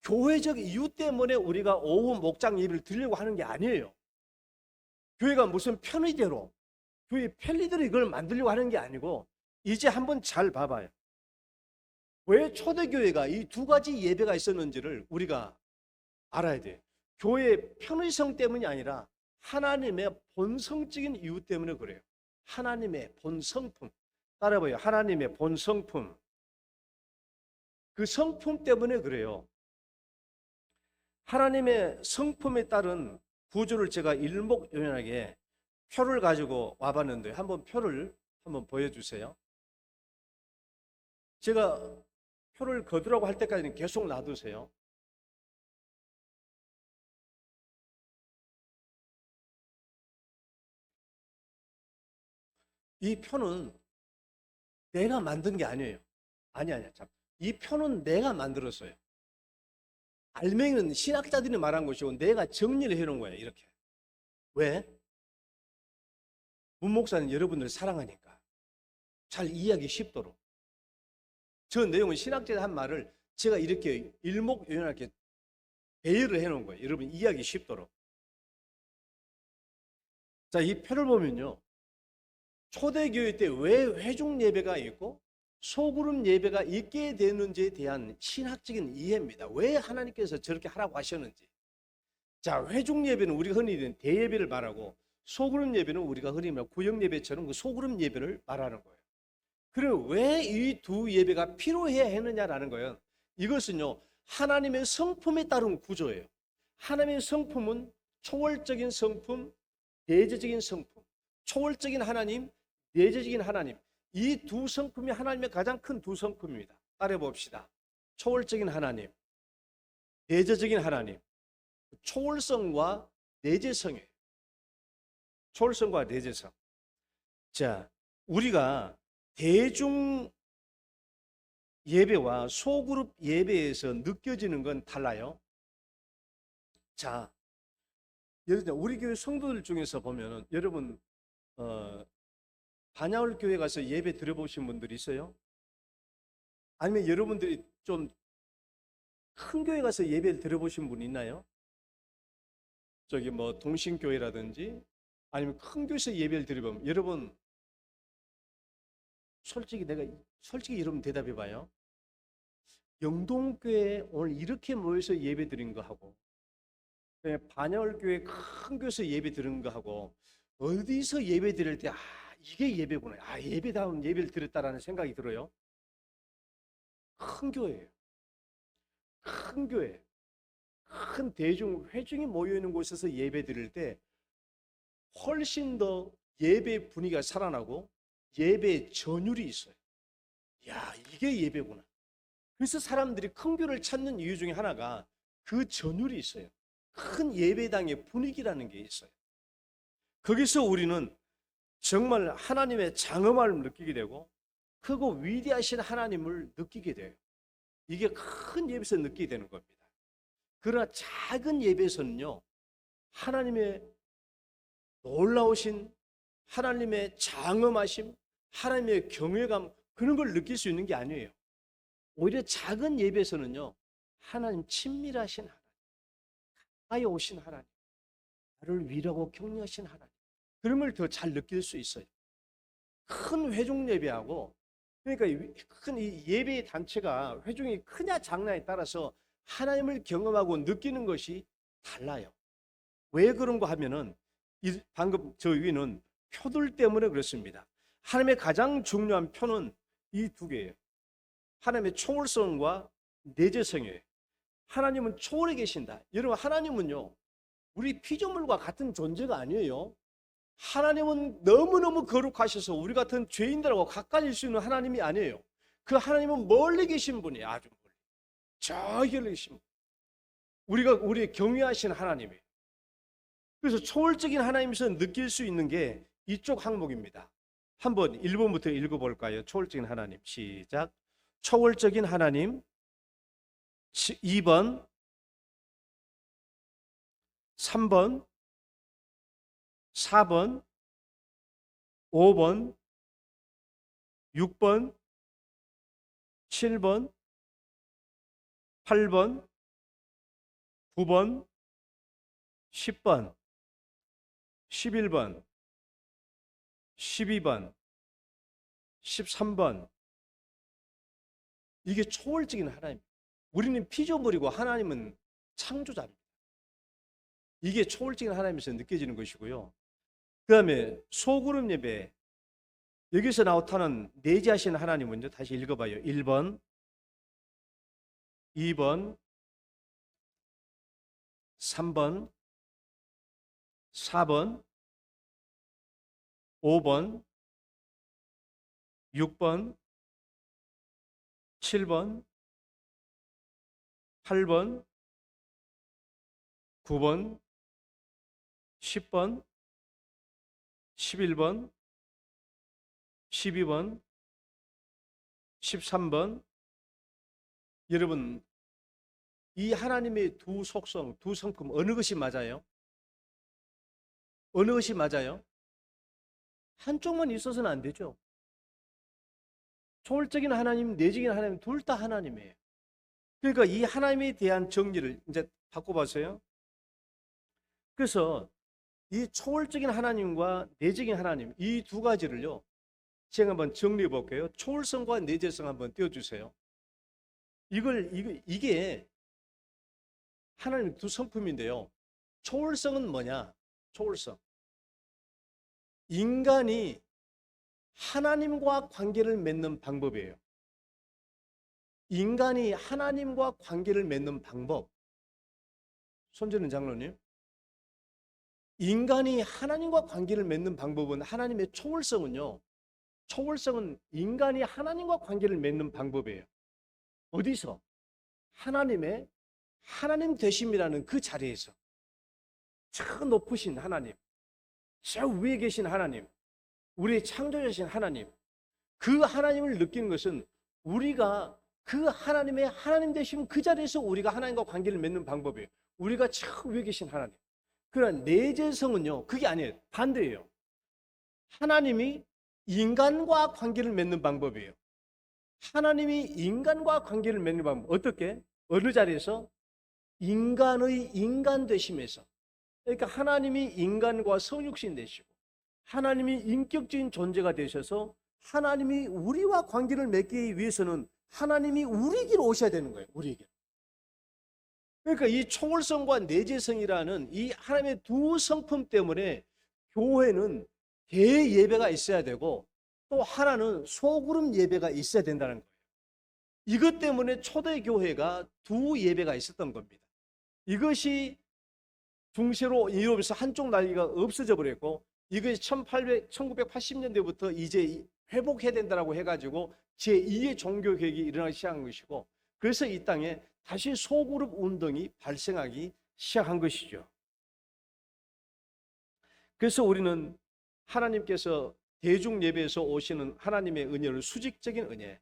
교회적 이유 때문에 우리가 오후 목장 예배를 드리려고 하는 게 아니에요. 교회가 무슨 편의대로, 교회 편리대로 이걸 만들려고 하는 게 아니고, 이제 한번 잘 봐봐요. 왜 초대교회가 이 두 가지 예배가 있었는지를 우리가 알아야 돼요. 교회의 편의성 때문이 아니라 하나님의 본성적인 이유 때문에 그래요. 하나님의 본성품. 따라해봐요. 하나님의 본성품. 그 성품 때문에 그래요. 하나님의 성품에 따른 구조를 제가 일목요연하게 표를 가지고 와봤는데 한번 표를 한번 보여주세요. 제가 표를 거두라고 할 때까지는 계속 놔두세요. 이 표는 내가 만든 게 아니에요. 아니야. 참. 이 표는 내가 만들었어요. 알맹이는 신학자들이 말한 것이고 내가 정리를 해놓은 거예요. 이렇게. 왜? 문 목사는 여러분들 사랑하니까. 잘 이해하기 쉽도록. 저 내용은 신학자들 한 말을 제가 이렇게 일목요연하게 배열을 해놓은 거예요. 여러분 이해하기 쉽도록. 자, 이 표를 보면요. 초대교회 때 왜 회중 예배가 있고 소그룹 예배가 있게 되는지에 대한 신학적인 이해입니다. 왜 하나님께서 저렇게 하라고 하셨는지. 자, 회중 예배는 우리가 흔히 듣는 대예배를 말하고 소그룹 예배는 우리가 흔히 말하는 구역 예배처럼 그 소그룹 예배를 말하는 거예요. 그럼 왜 이 두 예배가 필요해야 했느냐라는 거예요. 이것은요, 하나님의 성품에 따른 구조예요. 하나님의 성품은 초월적인 성품, 내재적인 성품, 초월적인 하나님, 내재적인 하나님. 이 두 성품이 하나님의 가장 큰 두 성품입니다. 따라해 봅시다. 초월적인 하나님, 내재적인 하나님. 초월성과 내재성이에요. 초월성과 내재성. 자, 우리가 대중 예배와 소그룹 예배에서 느껴지는 건 달라요. 자, 예를 들어 우리 교회 성도들 중에서 보면은 여러분 반야울 교회 가서 예배 드려보신 분들 있어요? 아니면 여러분들이 좀 큰 교회 가서 예배를 드려보신 분 있나요? 저기 뭐 동신교회라든지 아니면 큰 교회에서 예배를 드려보면 여러분 솔직히 여러분 대답해 봐요. 영동교회 오늘 이렇게 모여서 예배 드린 거 하고 반야울교회 큰 교회에서 예배 드린 거 하고 어디서 예배 드릴 때 이게 예배구나. 예배다운 예배를 드렸다라는 생각이 들어요. 큰 교회예요. 큰 교회. 큰 대중 회중이 모여 있는 곳에서 예배 드릴 때 훨씬 더 예배 분위기가 살아나고 예배 전율이 있어요. 야, 이게 예배구나. 그래서 사람들이 큰 교회를 찾는 이유 중에 하나가 그 전율이 있어요. 큰 예배당의 분위기라는 게 있어요. 거기서 우리는 정말 하나님의 장엄함을 느끼게 되고 크고 위대하신 하나님을 느끼게 돼요. 이게 큰 예배에서 느끼게 되는 겁니다. 그러나 작은 예배에서는요, 하나님의 놀라우신 하나님의 장엄하심, 하나님의 경외감 그런 걸 느낄 수 있는 게 아니에요. 오히려 작은 예배에서는요, 하나님 친밀하신 하나님, 가까이 오신 하나님, 나를 위로하고 격려하신 하나님 그런 걸 더 잘 느낄 수 있어요. 큰 회중 예배하고 그러니까 큰 이 예배 단체가 회중이 크냐 작냐에 따라서 하나님을 경험하고 느끼는 것이 달라요. 왜 그런가 하면은 방금 저 위는 표들 때문에 그렇습니다. 하나님의 가장 중요한 표는 이 두 개예요. 하나님의 초월성과 내재성이에요. 하나님은 초월해 계신다. 여러분 하나님은요 우리 피조물과 같은 존재가 아니에요. 하나님은 너무너무 거룩하셔서 우리 같은 죄인들하고 가까이질 수 있는 하나님이 아니에요. 그 하나님은 멀리 계신 분이에요. 아주 멀리. 저기 계신 분. 우리 경외하신 하나님이에요. 그래서 초월적인 하나님에서 느낄 수 있는 게 이쪽 항목입니다. 한번 1번부터 읽어볼까요? 초월적인 하나님 시작. 초월적인 하나님 2번 3번 4번 5번 6번 7번 8번 9번 10번 11번 12번 13번 이게 초월적인 하나님. 우리는 피조물이고 하나님은 창조자입니다. 이게 초월적인 하나님에서 느껴지는 것이고요. 그 다음에 소그룹 예배 여기서 나타나는 내재하신 하나님은요. 다시 읽어봐요. 1번 2번 3번 4번 5번, 6번, 7번, 8번, 9번, 10번, 11번, 12번, 13번. 여러분, 이 하나님의 두 속성, 두 성품 어느 것이 맞아요? 어느 것이 맞아요? 한쪽만 있어서는 안 되죠. 초월적인 하나님, 내적인 하나님 둘 다 하나님이에요. 그러니까 이 하나님에 대한 정리를 이제 바꿔봤어요. 그래서 이 초월적인 하나님과 내적인 하나님 이 두 가지를요, 제가 한번 정리해 볼게요. 초월성과 내재성 한번 띄워주세요. 이게 하나님의 두 성품인데요. 초월성은 뭐냐? 초월성. 인간이 하나님과 관계를 맺는 방법이에요. 인간이 하나님과 관계를 맺는 방법. 손재는 장로님, 인간이 하나님과 관계를 맺는 방법은 하나님의 초월성은요. 초월성은 인간이 하나님과 관계를 맺는 방법이에요. 어디서? 하나님의 하나님 되심이라는 그 자리에서. 저 높으신 하나님, 저 위에 계신 하나님, 우리의 창조자신 하나님, 그 하나님을 느끼는 것은 우리가 그 하나님의 하나님 되심 그 자리에서 우리가 하나님과 관계를 맺는 방법이에요. 우리가 저 위에 계신 하나님. 그러나 내재성은요, 그게 아니에요. 반대예요. 하나님이 인간과 관계를 맺는 방법이에요. 하나님이 인간과 관계를 맺는 방법. 어떻게? 어느 자리에서? 인간의 인간 되심에서. 그러니까 하나님이 인간과 성육신 되시고 하나님이 인격적인 존재가 되셔서 하나님이 우리와 관계를 맺기 위해서는 하나님이 우리에게로 오셔야 되는 거예요. 우리에게. 그러니까 이 초월성과 내재성이라는 이 하나님의 두 성품 때문에 교회는 대예배가 있어야 되고 또 하나는 소그룹 예배가 있어야 된다는 거예요. 이것 때문에 초대교회가 두 예배가 있었던 겁니다. 이것이 중세로 이루면서 한쪽 날개가 없어져 버렸고 이것이 1980년대부터 이제 회복해야 된다고 해가지고 제2의 종교개혁이 일어나기 시작한 것이고 그래서 이 땅에 다시 소그룹 운동이 발생하기 시작한 것이죠. 그래서 우리는 하나님께서 대중 예배에서 오시는 하나님의 은혜를 수직적인 은혜,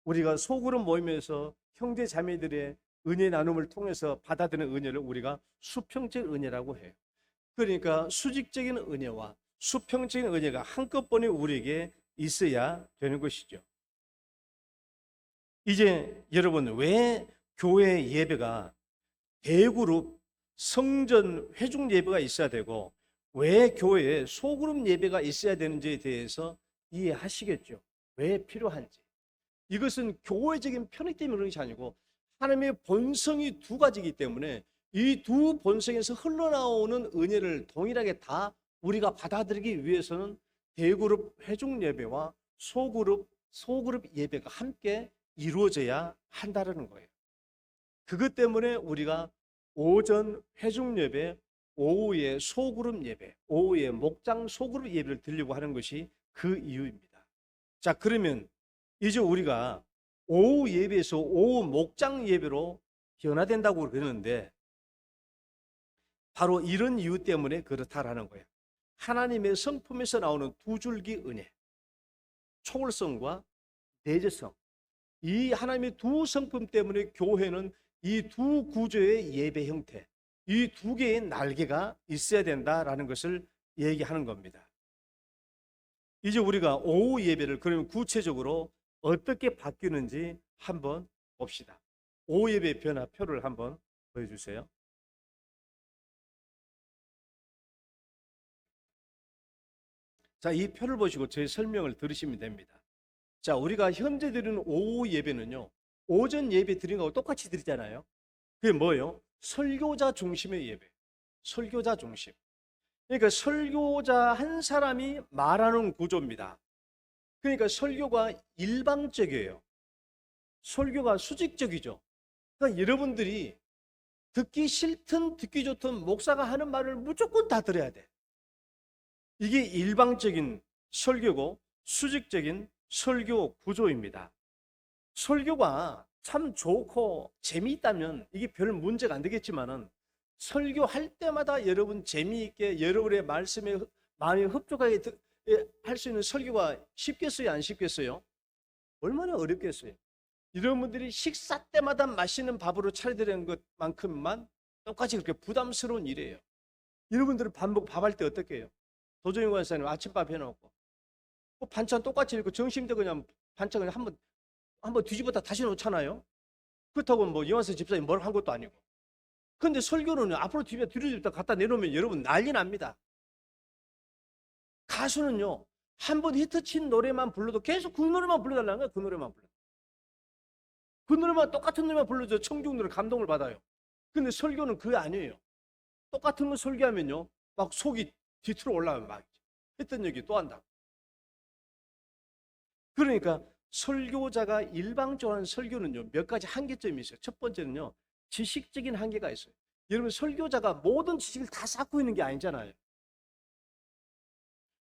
우리가 소그룹 모임에서 형제 자매들의 은혜 나눔을 통해서 받아들이는 은혜를 우리가 수평적 은혜라고 해요. 그러니까 수직적인 은혜와 수평적인 은혜가 한꺼번에 우리에게 있어야 되는 것이죠. 이제 여러분, 왜 교회 예배가 대그룹 성전 회중 예배가 있어야 되고 왜 교회에 소그룹 예배가 있어야 되는지에 대해서 이해하시겠죠. 왜 필요한지. 이것은 교회적인 편익 때문에 그런 것이 아니고 하나님의 본성이 두 가지이기 때문에 이 두 본성에서 흘러나오는 은혜를 동일하게 다 우리가 받아들이기 위해서는 대그룹 회중 예배와 소그룹 예배가 함께 이루어져야 한다는 거예요. 그것 때문에 우리가 오전 회중 예배, 오후에 소그룹 예배, 오후에 목장 소그룹 예배를 드리려고 하는 것이 그 이유입니다. 자, 그러면 이제 우리가 오후 예배에서 오후 목장 예배로 변화된다고 그러는데 바로 이런 이유 때문에 그렇다라는 거예요. 하나님의 성품에서 나오는 두 줄기 은혜, 초월성과 내재성, 이 하나님의 두 성품 때문에 교회는 이 두 구조의 예배 형태, 이 두 개의 날개가 있어야 된다라는 것을 얘기하는 겁니다. 이제 우리가 오후 예배를 그러면 구체적으로 어떻게 바뀌는지 한번 봅시다. 오후 예배 변화표를 한번 보여주세요. 자, 이 표를 보시고 제 설명을 들으시면 됩니다. 자, 우리가 현재 드리는 오후 예배는요, 오전 예배 드리는 거하고 똑같이 드리잖아요. 그게 뭐예요? 설교자 중심의 예배. 설교자 중심. 그러니까 설교자 한 사람이 말하는 구조입니다. 그러니까 설교가 일방적이에요. 설교가 수직적이죠. 그러니까 여러분들이 듣기 싫든 듣기 좋든 목사가 하는 말을 무조건 다 들어야 돼. 이게 일방적인 설교고 수직적인 설교 구조입니다. 설교가 참 좋고 재미있다면 이게 별 문제가 안 되겠지만은 설교할 때마다 여러분 재미있게 여러분의 말씀에 마음이 흡족하게 할 수 있는 설교가 쉽겠어요, 안 쉽겠어요? 얼마나 어렵겠어요? 여러분들이 식사 때마다 맛있는 밥으로 차려드리는 것만큼만 똑같이 그렇게 부담스러운 일이에요. 여러분들은 밥할 때 어떻게 해요? 도정희 권사님 아침밥 해놓고 반찬 똑같이 이렇게 정심도 그냥 반찬 그냥 한번 뒤집었다 다시 놓잖아요. 그렇다고 뭐 이완수 집사님 뭘 한 것도 아니고. 근데 설교는 앞으로 뒤집다 갖다 내놓으면 여러분 난리 납니다. 가수는요, 한 번 히트친 노래만 불러도 계속 그 노래만 불러달라는 거예요. 그 노래만 불러. 그 노래만 똑같은 노래만 불러줘 청중들은 감동을 받아요. 근데 설교는 그게 아니에요. 똑같은 거 설교하면요, 막 속이 뒤틀어 올라가면 막 했던 얘기 또 한다. 그러니까 설교자가 일방적으로 하는 설교는요, 몇 가지 한계점이 있어요. 첫 번째는요, 지식적인 한계가 있어요. 여러분, 설교자가 모든 지식을 다 쌓고 있는 게 아니잖아요.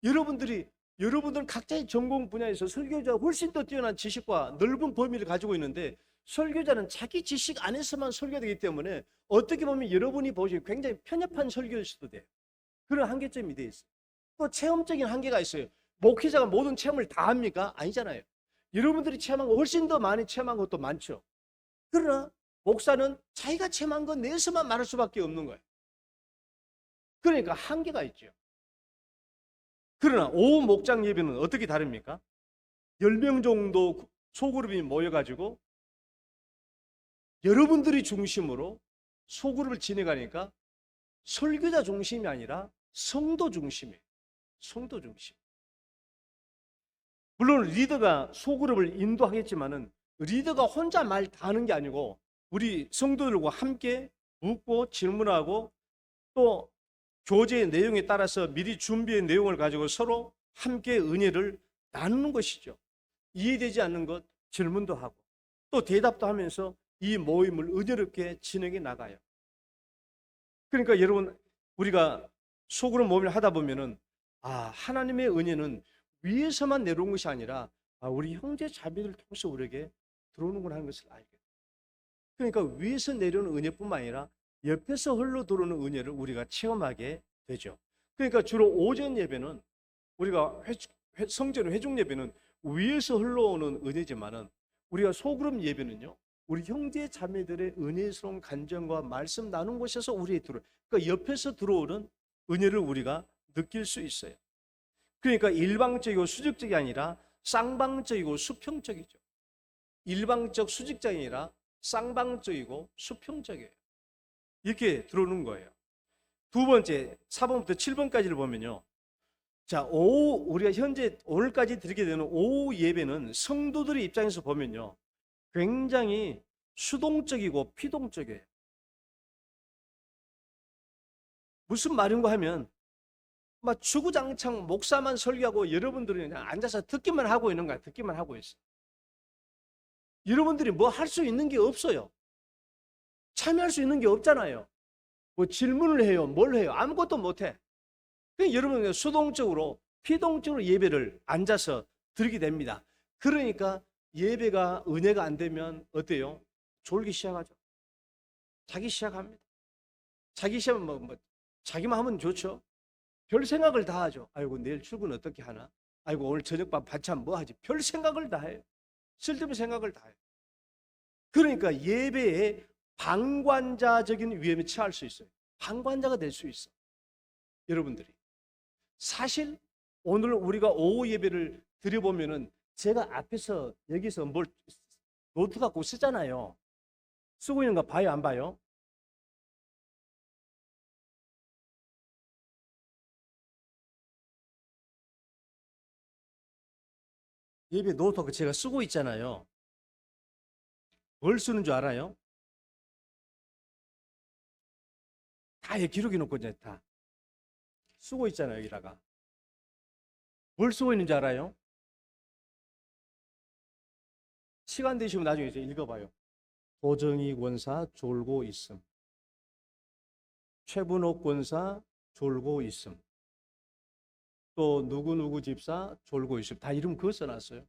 여러분들 각자의 전공 분야에서 설교자가 훨씬 더 뛰어난 지식과 넓은 범위를 가지고 있는데, 설교자는 자기 지식 안에서만 설교되기 때문에 어떻게 보면 여러분이 보시기에 굉장히 편협한 설교일 수도 돼요. 그런 한계점이 돼 있어요. 또 체험적인 한계가 있어요. 목회자가 모든 체험을 다 합니까? 아니잖아요. 여러분들이 체험한 거 훨씬 더 많이 체험한 것도 많죠. 그러나 목사는 자기가 체험한 것 내에서만 말할 수밖에 없는 거예요. 그러니까 한계가 있죠. 그러나 오후 목장 예배는 어떻게 다릅니까? 10명 정도 소그룹이 모여가지고 여러분들이 중심으로 소그룹을 진행하니까 설교자 중심이 아니라 성도 중심이에요. 성도 중심. 물론 리더가 소그룹을 인도하겠지만은 리더가 혼자 말 다 하는 게 아니고 우리 성도들과 함께 묻고 질문하고 또 교제의 내용에 따라서 미리 준비한 내용을 가지고 서로 함께 은혜를 나누는 것이죠. 이해되지 않는 것 질문도 하고 또 대답도 하면서 이 모임을 은혜롭게 진행해 나가요. 그러니까 여러분, 우리가 소그룹 모임을 하다 보면은 하나님의 은혜는 위에서만 내려온 것이 아니라 우리 형제 자매들을 통해서 우리에게 들어오는구나 하는 것을 알게 돼요. 그러니까 위에서 내려오는 은혜뿐만 아니라 옆에서 흘러 들어오는 은혜를 우리가 체험하게 되죠. 그러니까 주로 오전 예배는 우리가 성전 회중 예배는 위에서 흘러오는 은혜지만은 우리가 소그룹 예배는요, 우리 형제 자매들의 은혜스러운 간증과 말씀 나눈 곳에서 우리에 그러니까 옆에서 들어오는 은혜를 우리가 느낄 수 있어요. 그러니까 일방적이고 수직적이 아니라 쌍방적이고 수평적이죠. 일방적 수직적이 아니라 쌍방적이고 수평적이에요. 이렇게 들어오는 거예요. 두 번째, 4번부터 7번까지를 보면요. 자, 우리가 현재 오늘까지 드리게 되는 오후 예배는 성도들의 입장에서 보면요, 굉장히 수동적이고 피동적이에요. 무슨 말인가 하면 막 주구장창 목사만 설교하고 여러분들은 그냥 앉아서 듣기만 하고 있는 거야. 듣기만 하고 있어. 여러분들이 뭐 할 수 있는 게 없어요. 참여할 수 있는 게 없잖아요. 뭐 질문을 해요, 뭘 해요, 아무것도 못해. 그러니까 여러분은 수동적으로 피동적으로 예배를 앉아서 드리게 됩니다. 그러니까 예배가 은혜가 안 되면 어때요? 졸기 시작하죠. 자기 시작합니다. 자기 시작하면 자기만 하면 좋죠. 별 생각을 다 하죠. 아이고 내일 출근 어떻게 하나? 아이고 오늘 저녁밥 반찬 뭐 하지? 별 생각을 다 해요. 쓸데없는 생각을 다 해요. 그러니까 예배에 방관자적인 위험에 처할 수 있어요. 방관자가 될 수 있어. 여러분들이 사실 오늘 우리가 오후 예배를 드려보면은 제가 앞에서 여기서 뭘 노트 갖고 쓰잖아요. 쓰고 있는 거 봐요, 안 봐요? 예배 노트 제가 쓰고 있잖아요. 뭘 쓰는 줄 알아요? 다 기록해 놓고 이제 다 쓰고 있잖아요, 여기다가. 뭘 쓰고 있는지 알아요? 시간 되시면 나중에 이제 읽어봐요. 도정희 권사 졸고 있음. 최분옥 권사 졸고 있음. 또 누구누구 집사 졸고 있습니다. 다 이름 그거 써놨어요.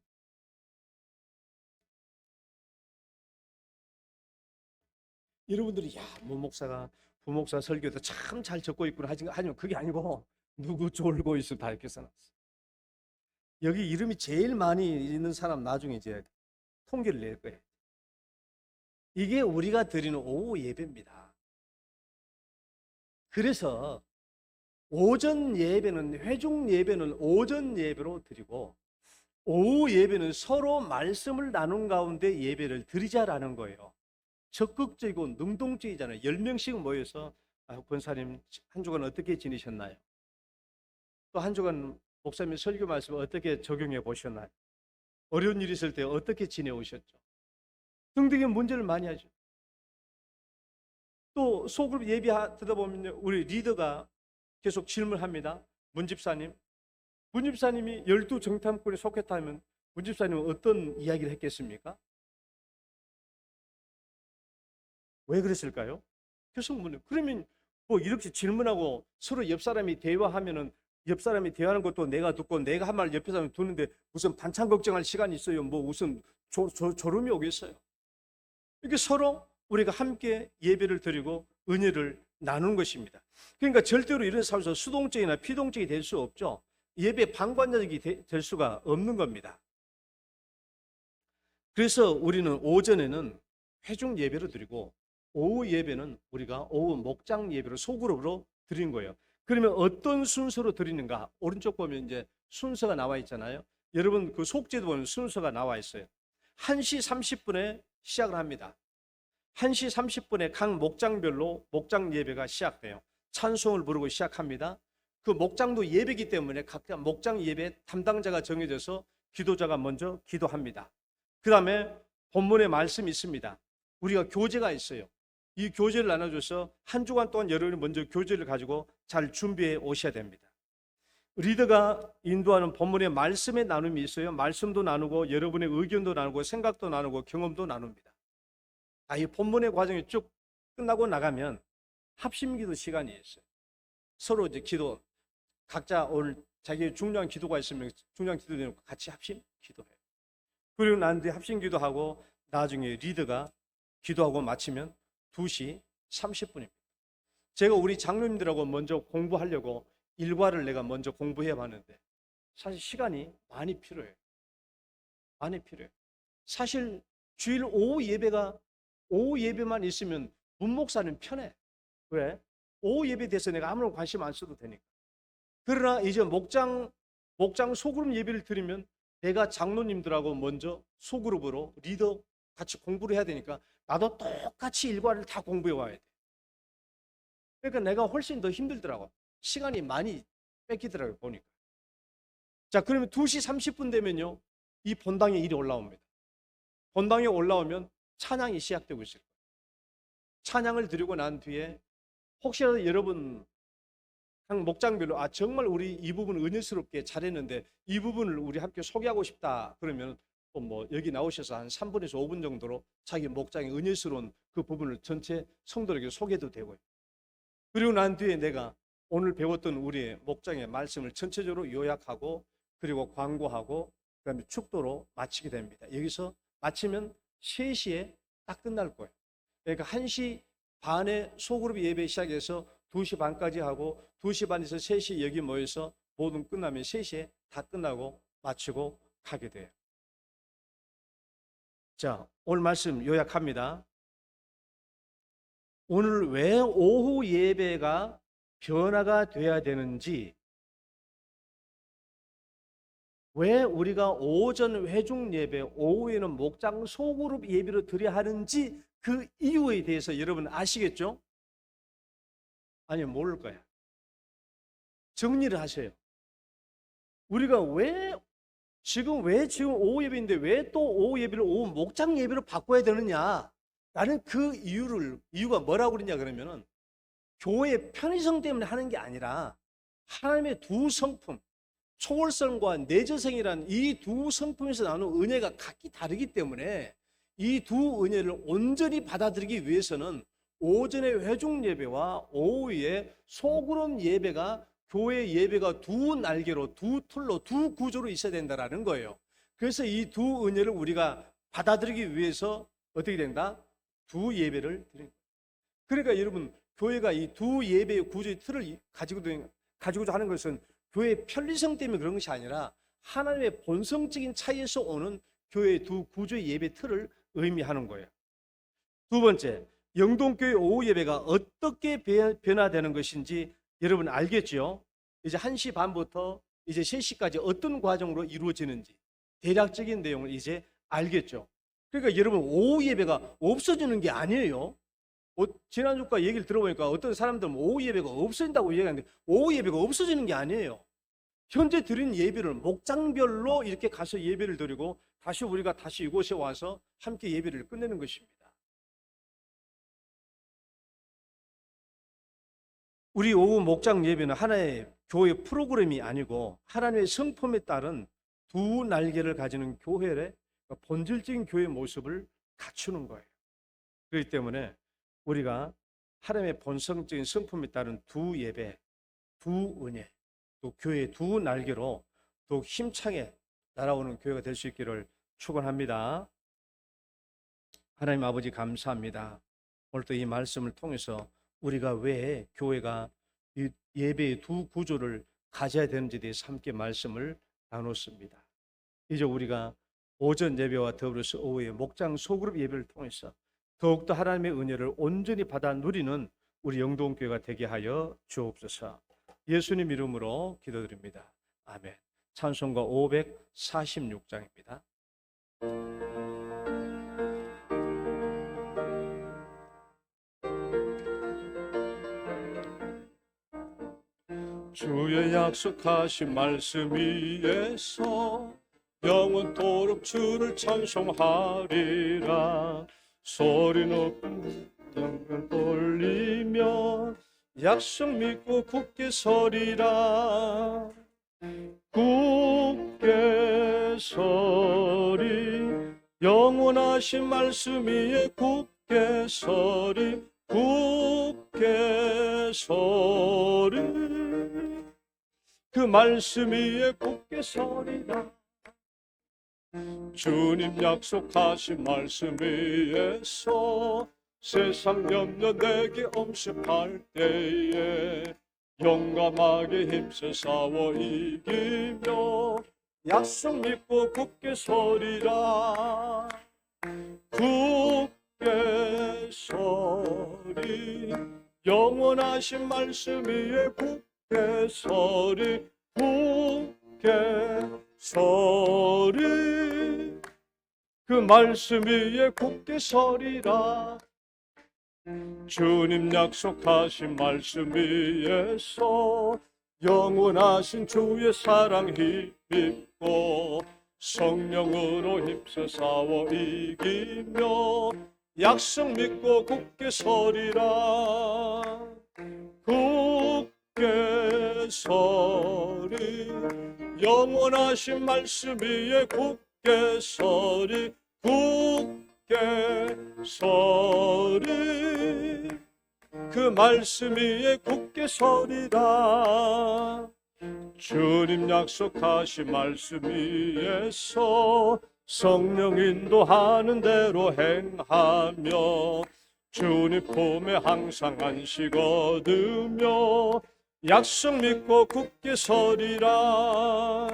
여러분들이 야, 문 목사가 부목사 설교도 참 잘 적고 있구나 하지만 그게 아니고 누구 졸고 있어 다 이렇게 써놨어. 여기 이름이 제일 많이 있는 사람 나중에 이제 통계를 낼 거예요. 이게 우리가 드리는 오후 예배입니다. 그래서 오전 예배는 회중 예배는 오전 예배로 드리고 오후 예배는 서로 말씀을 나눈 가운데 예배를 드리자라는 거예요. 적극적이고 능동적이잖아요. 10명씩 모여서 권사님 한 주간 어떻게 지내셨나요? 또 한 주간 목사님 설교 말씀을 어떻게 적용해 보셨나요? 어려운 일 있을 때 어떻게 지내오셨죠? 등등의 문제를 많이 하죠. 또 소그룹 예배 듣다 보면 우리 리더가 계속 질문합니다. 문집사님이 12 정탐꾼에 속했다면 문집사님은 어떤 이야기를 했겠습니까? 왜 그랬을까요? 계속 묻는. 그러면 뭐 이렇게 질문하고 서로 옆 사람이 대화하면은 옆 사람이 대화하는 것도 내가 듣고 내가 한 말 옆에 사람이 듣는데 무슨 반찬 걱정할 시간이 있어요? 뭐 무슨 졸음이 오겠어요? 이렇게 서로 우리가 함께 예배를 드리고 은혜를 나누는 것입니다. 그러니까 절대로 이런 삶에서 수동적이나 피동적이 될 수 없죠. 예배 방관자적이 될 수가 없는 겁니다. 그래서 우리는 오전에는 회중 예배를 드리고 오후 예배는 우리가 오후 목장 예배로 소그룹으로 드리는 거예요. 그러면 어떤 순서로 드리는가? 오른쪽 보면 이제 순서가 나와 있잖아요. 여러분 그 속죄도 보면 순서가 나와 있어요. 1시 30분에 시작을 합니다. 1시 30분에 각 목장별로 목장 예배가 시작돼요. 찬송을 부르고 시작합니다. 그 목장도 예배이기 때문에 각자 목장 예배 담당자가 정해져서 기도자가 먼저 기도합니다. 그 다음에 본문에 말씀이 있습니다. 우리가 교제가 있어요. 이 교제를 나눠줘서 한 주간 동안 여러분이 먼저 교제를 가지고 잘 준비해 오셔야 됩니다. 리더가 인도하는 본문의 말씀의 나눔이 있어요. 말씀도 나누고 여러분의 의견도 나누고 생각도 나누고 경험도 나눕니다. 이 본문의 과정이 쭉 끝나고 나가면 합심기도 시간이 있어요. 서로 이제 기도, 각자 오늘 자기의 중요한 기도가 있으면 중요한 기도되는 같이 합심 기도해요. 그리고 난 뒤에 합심 기도하고 나중에 리더가 기도하고 마치면 2시 30분입니다. 제가 우리 장로님들하고 먼저 공부하려고 일과를 내가 먼저 공부해 봤는데 사실 시간이 많이 필요해요. 많이 필요해요. 사실 주일 오후 예배만 있으면 문목사는 편해. 왜? 오후 예배에 대해서 내가 아무런 관심 안 써도 되니까. 그러나 이제 목장 소그룹 예배를 드리면 내가 장로님들하고 먼저 소그룹으로 리더 같이 공부를 해야 되니까 나도 똑같이 일과를 다 공부해 와야 돼. 그러니까 내가 훨씬 더 힘들더라고. 시간이 많이 뺏기더라고요, 보니까. 자, 그러면 2시 30분 되면요, 이 본당에 일이 올라옵니다. 본당에 올라오면 찬양이 시작되고 있을 거예요. 찬양을 드리고 난 뒤에 혹시라도 여러분 각 목장별로 정말 우리 이 부분 은혜스럽게 잘했는데 이 부분을 우리 함께 소개하고 싶다 그러면 뭐 여기 나오셔서 한 3분에서 5분 정도로 자기 목장의 은혜스러운 그 부분을 전체 성도에게 소개도 되고요. 그리고 난 뒤에 내가 오늘 배웠던 우리의 목장의 말씀을 전체적으로 요약하고 그리고 광고하고 그다음에 축도로 마치게 됩니다. 여기서 마치면 3시에 딱 끝날 거예요. 그러니까 1시 반에 소그룹 예배 시작해서 2시 반까지 하고 2시 반에서 3시 여기 모여서 모든 끝나면 3시에 다 끝나고 마치고 가게 돼요. 자, 오늘 말씀 요약합니다. 오늘 왜 오후 예배가 변화가 돼야 되는지, 왜 우리가 오전 회중 예배, 오후에는 목장 소그룹 예배로 드려야 하는지 그 이유에 대해서 여러분 아시겠죠? 아니면 모를 거야. 정리를 하세요. 우리가 지금 오후 예배인데 왜 또 오후 예배를 오후 목장 예배로 바꿔야 되느냐? 라는 그 이유가 뭐라고 그러냐 그러면은 교회의 편의성 때문에 하는 게 아니라 하나님의 두 성품, 초월성과 내저성이라는 이 두 성품에서 나오는 은혜가 각기 다르기 때문에 이 두 은혜를 온전히 받아들이기 위해서는 오전의 회중 예배와 오후의 소그룹 예배가 교회 예배가 두 날개로, 두 틀로, 두 구조로 있어야 된다라는 거예요. 그래서 이 두 은혜를 우리가 받아들이기 위해서 어떻게 된다? 두 예배를 드리는 거예요. 그러니까 여러분, 교회가 이 두 예배의 구조의 틀을 가지고자 하는 것은 교회의 편리성 때문에 그런 것이 아니라 하나님의 본성적인 차이에서 오는 교회의 두 구조의 예배 틀을 의미하는 거예요. 두 번째, 영동교회 오후 예배가 어떻게 변화되는 것인지 여러분 알겠죠? 이제 1시 반부터 이제 3시까지 어떤 과정으로 이루어지는지 대략적인 내용을 이제 알겠죠? 그러니까 여러분, 오후 예배가 없어지는 게 아니에요. 지난주과 얘기를 들어보니까 어떤 사람들은 오후 예배가 없어진다고 얘기하는데 오후 예배가 없어지는 게 아니에요. 현재 드린 예배를 목장별로 이렇게 가서 예배를 드리고 다시 우리가 다시 이곳에 와서 함께 예배를 끝내는 것입니다. 우리 오후 목장 예배는 하나의 교회 프로그램이 아니고 하나님의 성품에 따른 두 날개를 가지는 교회의 본질적인 교회의 모습을 갖추는 거예요. 그렇기 때문에 우리가 하나님의 본성적인 성품에 따른 두 예배, 두 은혜, 또 교회의 두 날개로 더욱 힘차게 날아오는 교회가 될 수 있기를 축원합니다. 하나님 아버지 감사합니다. 오늘 또 이 말씀을 통해서 우리가 왜 교회가 이 예배의 두 구조를 가져야 되는지에 대해서 함께 말씀을 나눴습니다. 이제 우리가 오전 예배와 더불어서 오후에 목장 소그룹 예배를 통해서 더욱더 하나님의 은혜를 온전히 받아 누리는 우리 영동교회가 되게 하여 주옵소서. 예수님 이름으로 기도드립니다. 아멘. 찬송가 546장입니다. 주의 약속하신 말씀 위에서 영원토록 주를 찬송하리라. 소리 높은 등을 돌리며 약속 믿고 굳게 서리라. 굳게 서리 영원하신 말씀 위에 굳게 서리 굳게 서리 그 말씀 위에 굳게 서리라. 주님 약속하신 말씀 위에서 세상 염려 내게 엄습할 때에 용감하게 힘써 싸워 이기며 약속 믿고 굳게 서리라. 굳게 서리 영원하신 말씀 위에 굳게 서리 굳게 서리 그 말씀 위에 굳게 서리라. 주님 약속하신 말씀 위에서 영원하신 주의 사랑 힘입고 성령으로 힘써 싸워 이기며 약속 믿고 굳게 서리라. 굳게 서리 영원하신 말씀 위에 굳게 서리 굳게 서리 그 말씀 위에 굳게 서리라. 주님 약속하신 말씀 위에서 성령 인도하는 대로 행하며 주님 품에 항상 안식 얻으며 약속 믿고 굳게 서리라.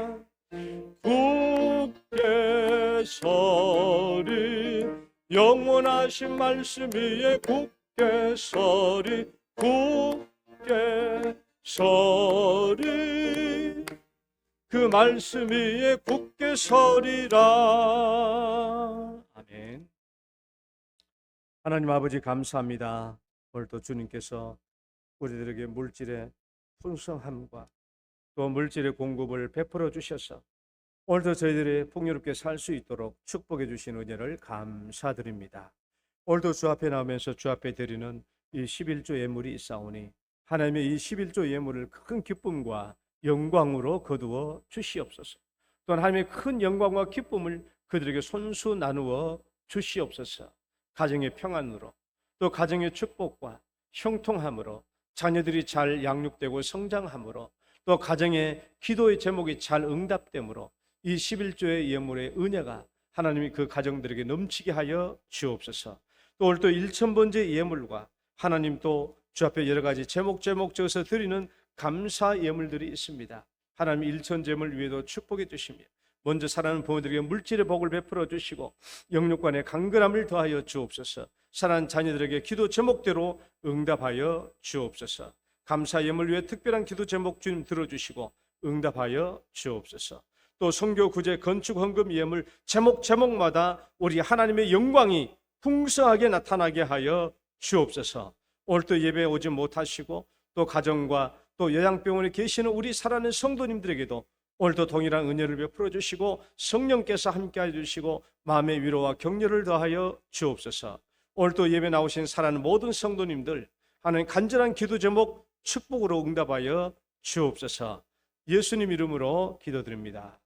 굳게 서리 영원하신 말씀 위에 굳게 서리 굳게 서리 그 말씀 위에 굳게 서리라. 아멘. 하나님 아버지 감사합니다. 오늘도 주님께서 우리들에게 물질의 풍성함과 또 물질의 공급을 베풀어 주셔서 오늘도 저희들이 풍요롭게 살 수 있도록 축복해 주신 은혜를 감사드립니다. 오늘도 주 앞에 나오면서 주 앞에 드리는 이 11조 예물이 있사오니 하나님의 이 11조 예물을 큰 기쁨과 영광으로 거두어 주시옵소서. 또한 하나님의 큰 영광과 기쁨을 그들에게 손수 나누어 주시옵소서. 가정의 평안으로 또 가정의 축복과 형통함으로 자녀들이 잘 양육되고 성장함으로 또 가정의 기도의 제목이 잘 응답되므로 이 11조의 예물의 은혜가 하나님이 그 가정들에게 넘치게 하여 주옵소서. 또 오늘 또 1000번째 예물과 하나님 또 주 앞에 여러 가지 제목 적어서 드리는 감사 예물들이 있습니다. 하나님 1000제물 위에도 축복해 주시며 먼저 사랑하는 부모들에게 물질의 복을 베풀어 주시고 영육간의 강건함을 더하여 주옵소서. 사랑하는 자녀들에게 기도 제목대로 응답하여 주옵소서. 감사 예물 위에 특별한 기도 제목 주님 들어주시고 응답하여 주옵소서. 또 선교 구제 건축 헌금 예물 제목마다 우리 하나님의 영광이 풍성하게 나타나게 하여 주옵소서. 오늘 또 예배에 오지 못하시고 또 가정과 또 요양병원에 계시는 우리 사랑하는 성도님들에게도 오늘도 동일한 은혜를 베풀어 주시고 성령께서 함께해 주시고 마음의 위로와 격려를 더하여 주옵소서. 오늘 또 예배 나오신 사랑하는 모든 성도님들 하나님 간절한 기도 제목 축복으로 응답하여 주옵소서. 예수님 이름으로 기도드립니다.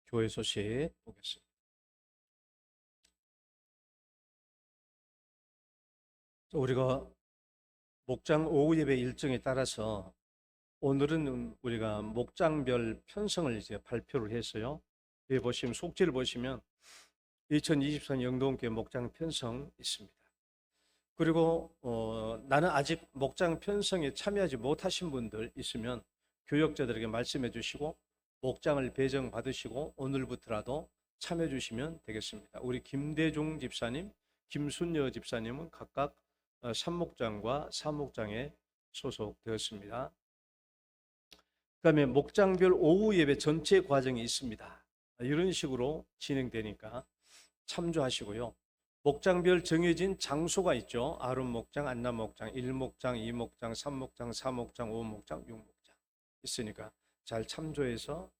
교회 소식 보겠습니다. 우리가 목장 오후 예배 일정에 따라서 오늘은 우리가 목장별 편성을 이제 발표를 했어요. 여기 보시면 속지를 보시면 2024년 영동교회 목장 편성 있습니다. 그리고 나는 아직 목장 편성에 참여하지 못하신 분들 있으면 교역자들에게 말씀해 주시고 목장을 배정 받으시고 오늘부터라도 참여해 주시면 되겠습니다. 우리 김대중 집사님, 김순여 집사님은 각각 3목장과 4목장에 소속되었습니다. 그다음에 목장별 오후 예배 전체 과정이 있습니다. 이런 식으로 진행되니까 참조하시고요. 목장별 정해진 장소가 있죠. 아름 목장, 안남 목장, 1목장, 2목장, 3목장, 4목장, 5목장, 6목장 있으니까 잘 참조해서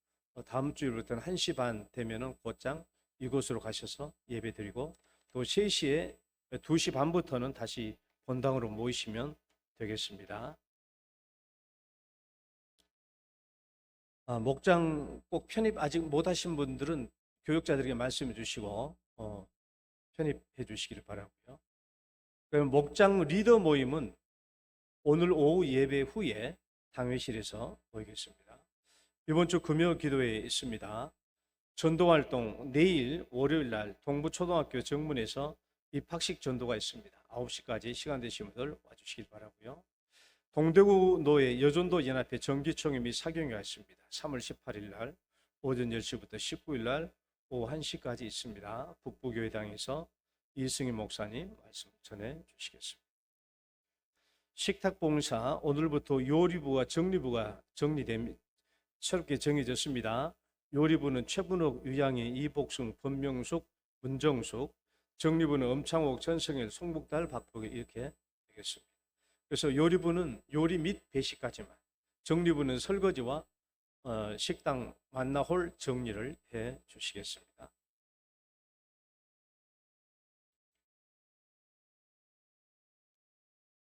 다음 주일부터는 1시 반 되면은 곧장 이곳으로 가셔서 예배 드리고 또 3시에 2시 반부터는 다시 본당으로 모이시면 되겠습니다. 목장 꼭 편입 아직 못하신 분들은 교육자들에게 말씀해 주시고 편입해 주시기를 바라고요. 그럼 목장 리더 모임은 오늘 오후 예배 후에 당회실에서 모이겠습니다. 이번 주 금요 기도회에 있습니다. 전도활동 내일 월요일 날 동부초등학교 정문에서 입학식 전도가 있습니다. 9시까지 시간 되시는 분들 와주시길 바라고요. 동대구 노예 여전도 연합회 정기총회 및 사경회가 있습니다. 3월 18일 날 오전 10시부터 19일 날 오후 1시까지 있습니다. 북부교회당에서 이승희 목사님 말씀 전해 주시겠습니다. 식탁봉사 오늘부터 요리부와 정리부가 새롭게 정해졌습니다. 요리부는 최분옥, 유양희, 이복승, 권명숙, 문정숙, 정리부는 엄창옥, 전성일, 송북달, 박복일 이렇게 되겠습니다. 그래서 요리부는 요리 및 배식까지만, 정리부는 설거지와 식당 만나홀 정리를 해 주시겠습니다.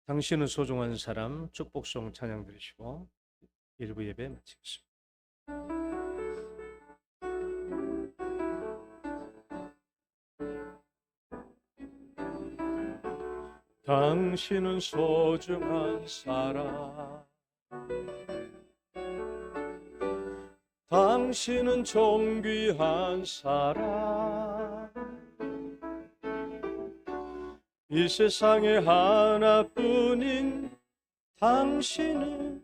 당신은 소중한 사람 축복송 찬양 드리시고 1부 예배 마치겠습니다. 당신은 소중한 사람, 당신은 존귀한 사람, 이 세상에 하나뿐인 당신은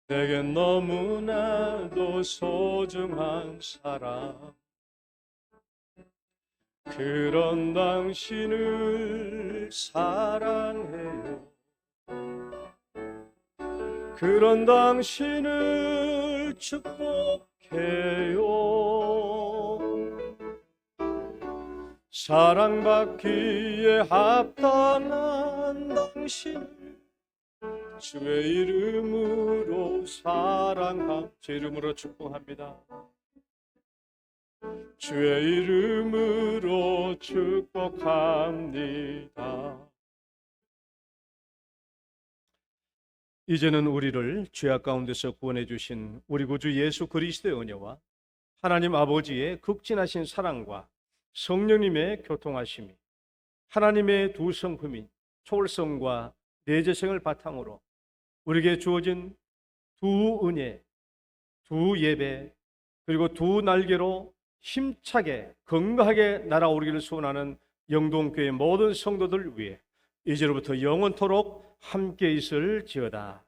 내게 너무나도 소중한 사람. 그런 당신을 사랑해요. 그런 당신을 축복해요. 사랑받기에 합당한 당신을 주의 이름으로 사랑함, 제 이름으로 축복합니다. 주의 이름으로 축복합니다. 이제는 우리를 죄악 가운데서 구원해 주신 우리 구주 예수 그리스도의 은혜와 하나님 아버지의 극진하신 사랑과 성령님의 교통하심이 하나님의 두 성품인 초월성과 내재성을 바탕으로 우리에게 주어진 두 은혜, 두 예배, 그리고 두 날개로 힘차게 건강하게 날아오르기를 소원하는 영동교회 모든 성도들 위해 이제로부터 영원토록 함께 있을지어다.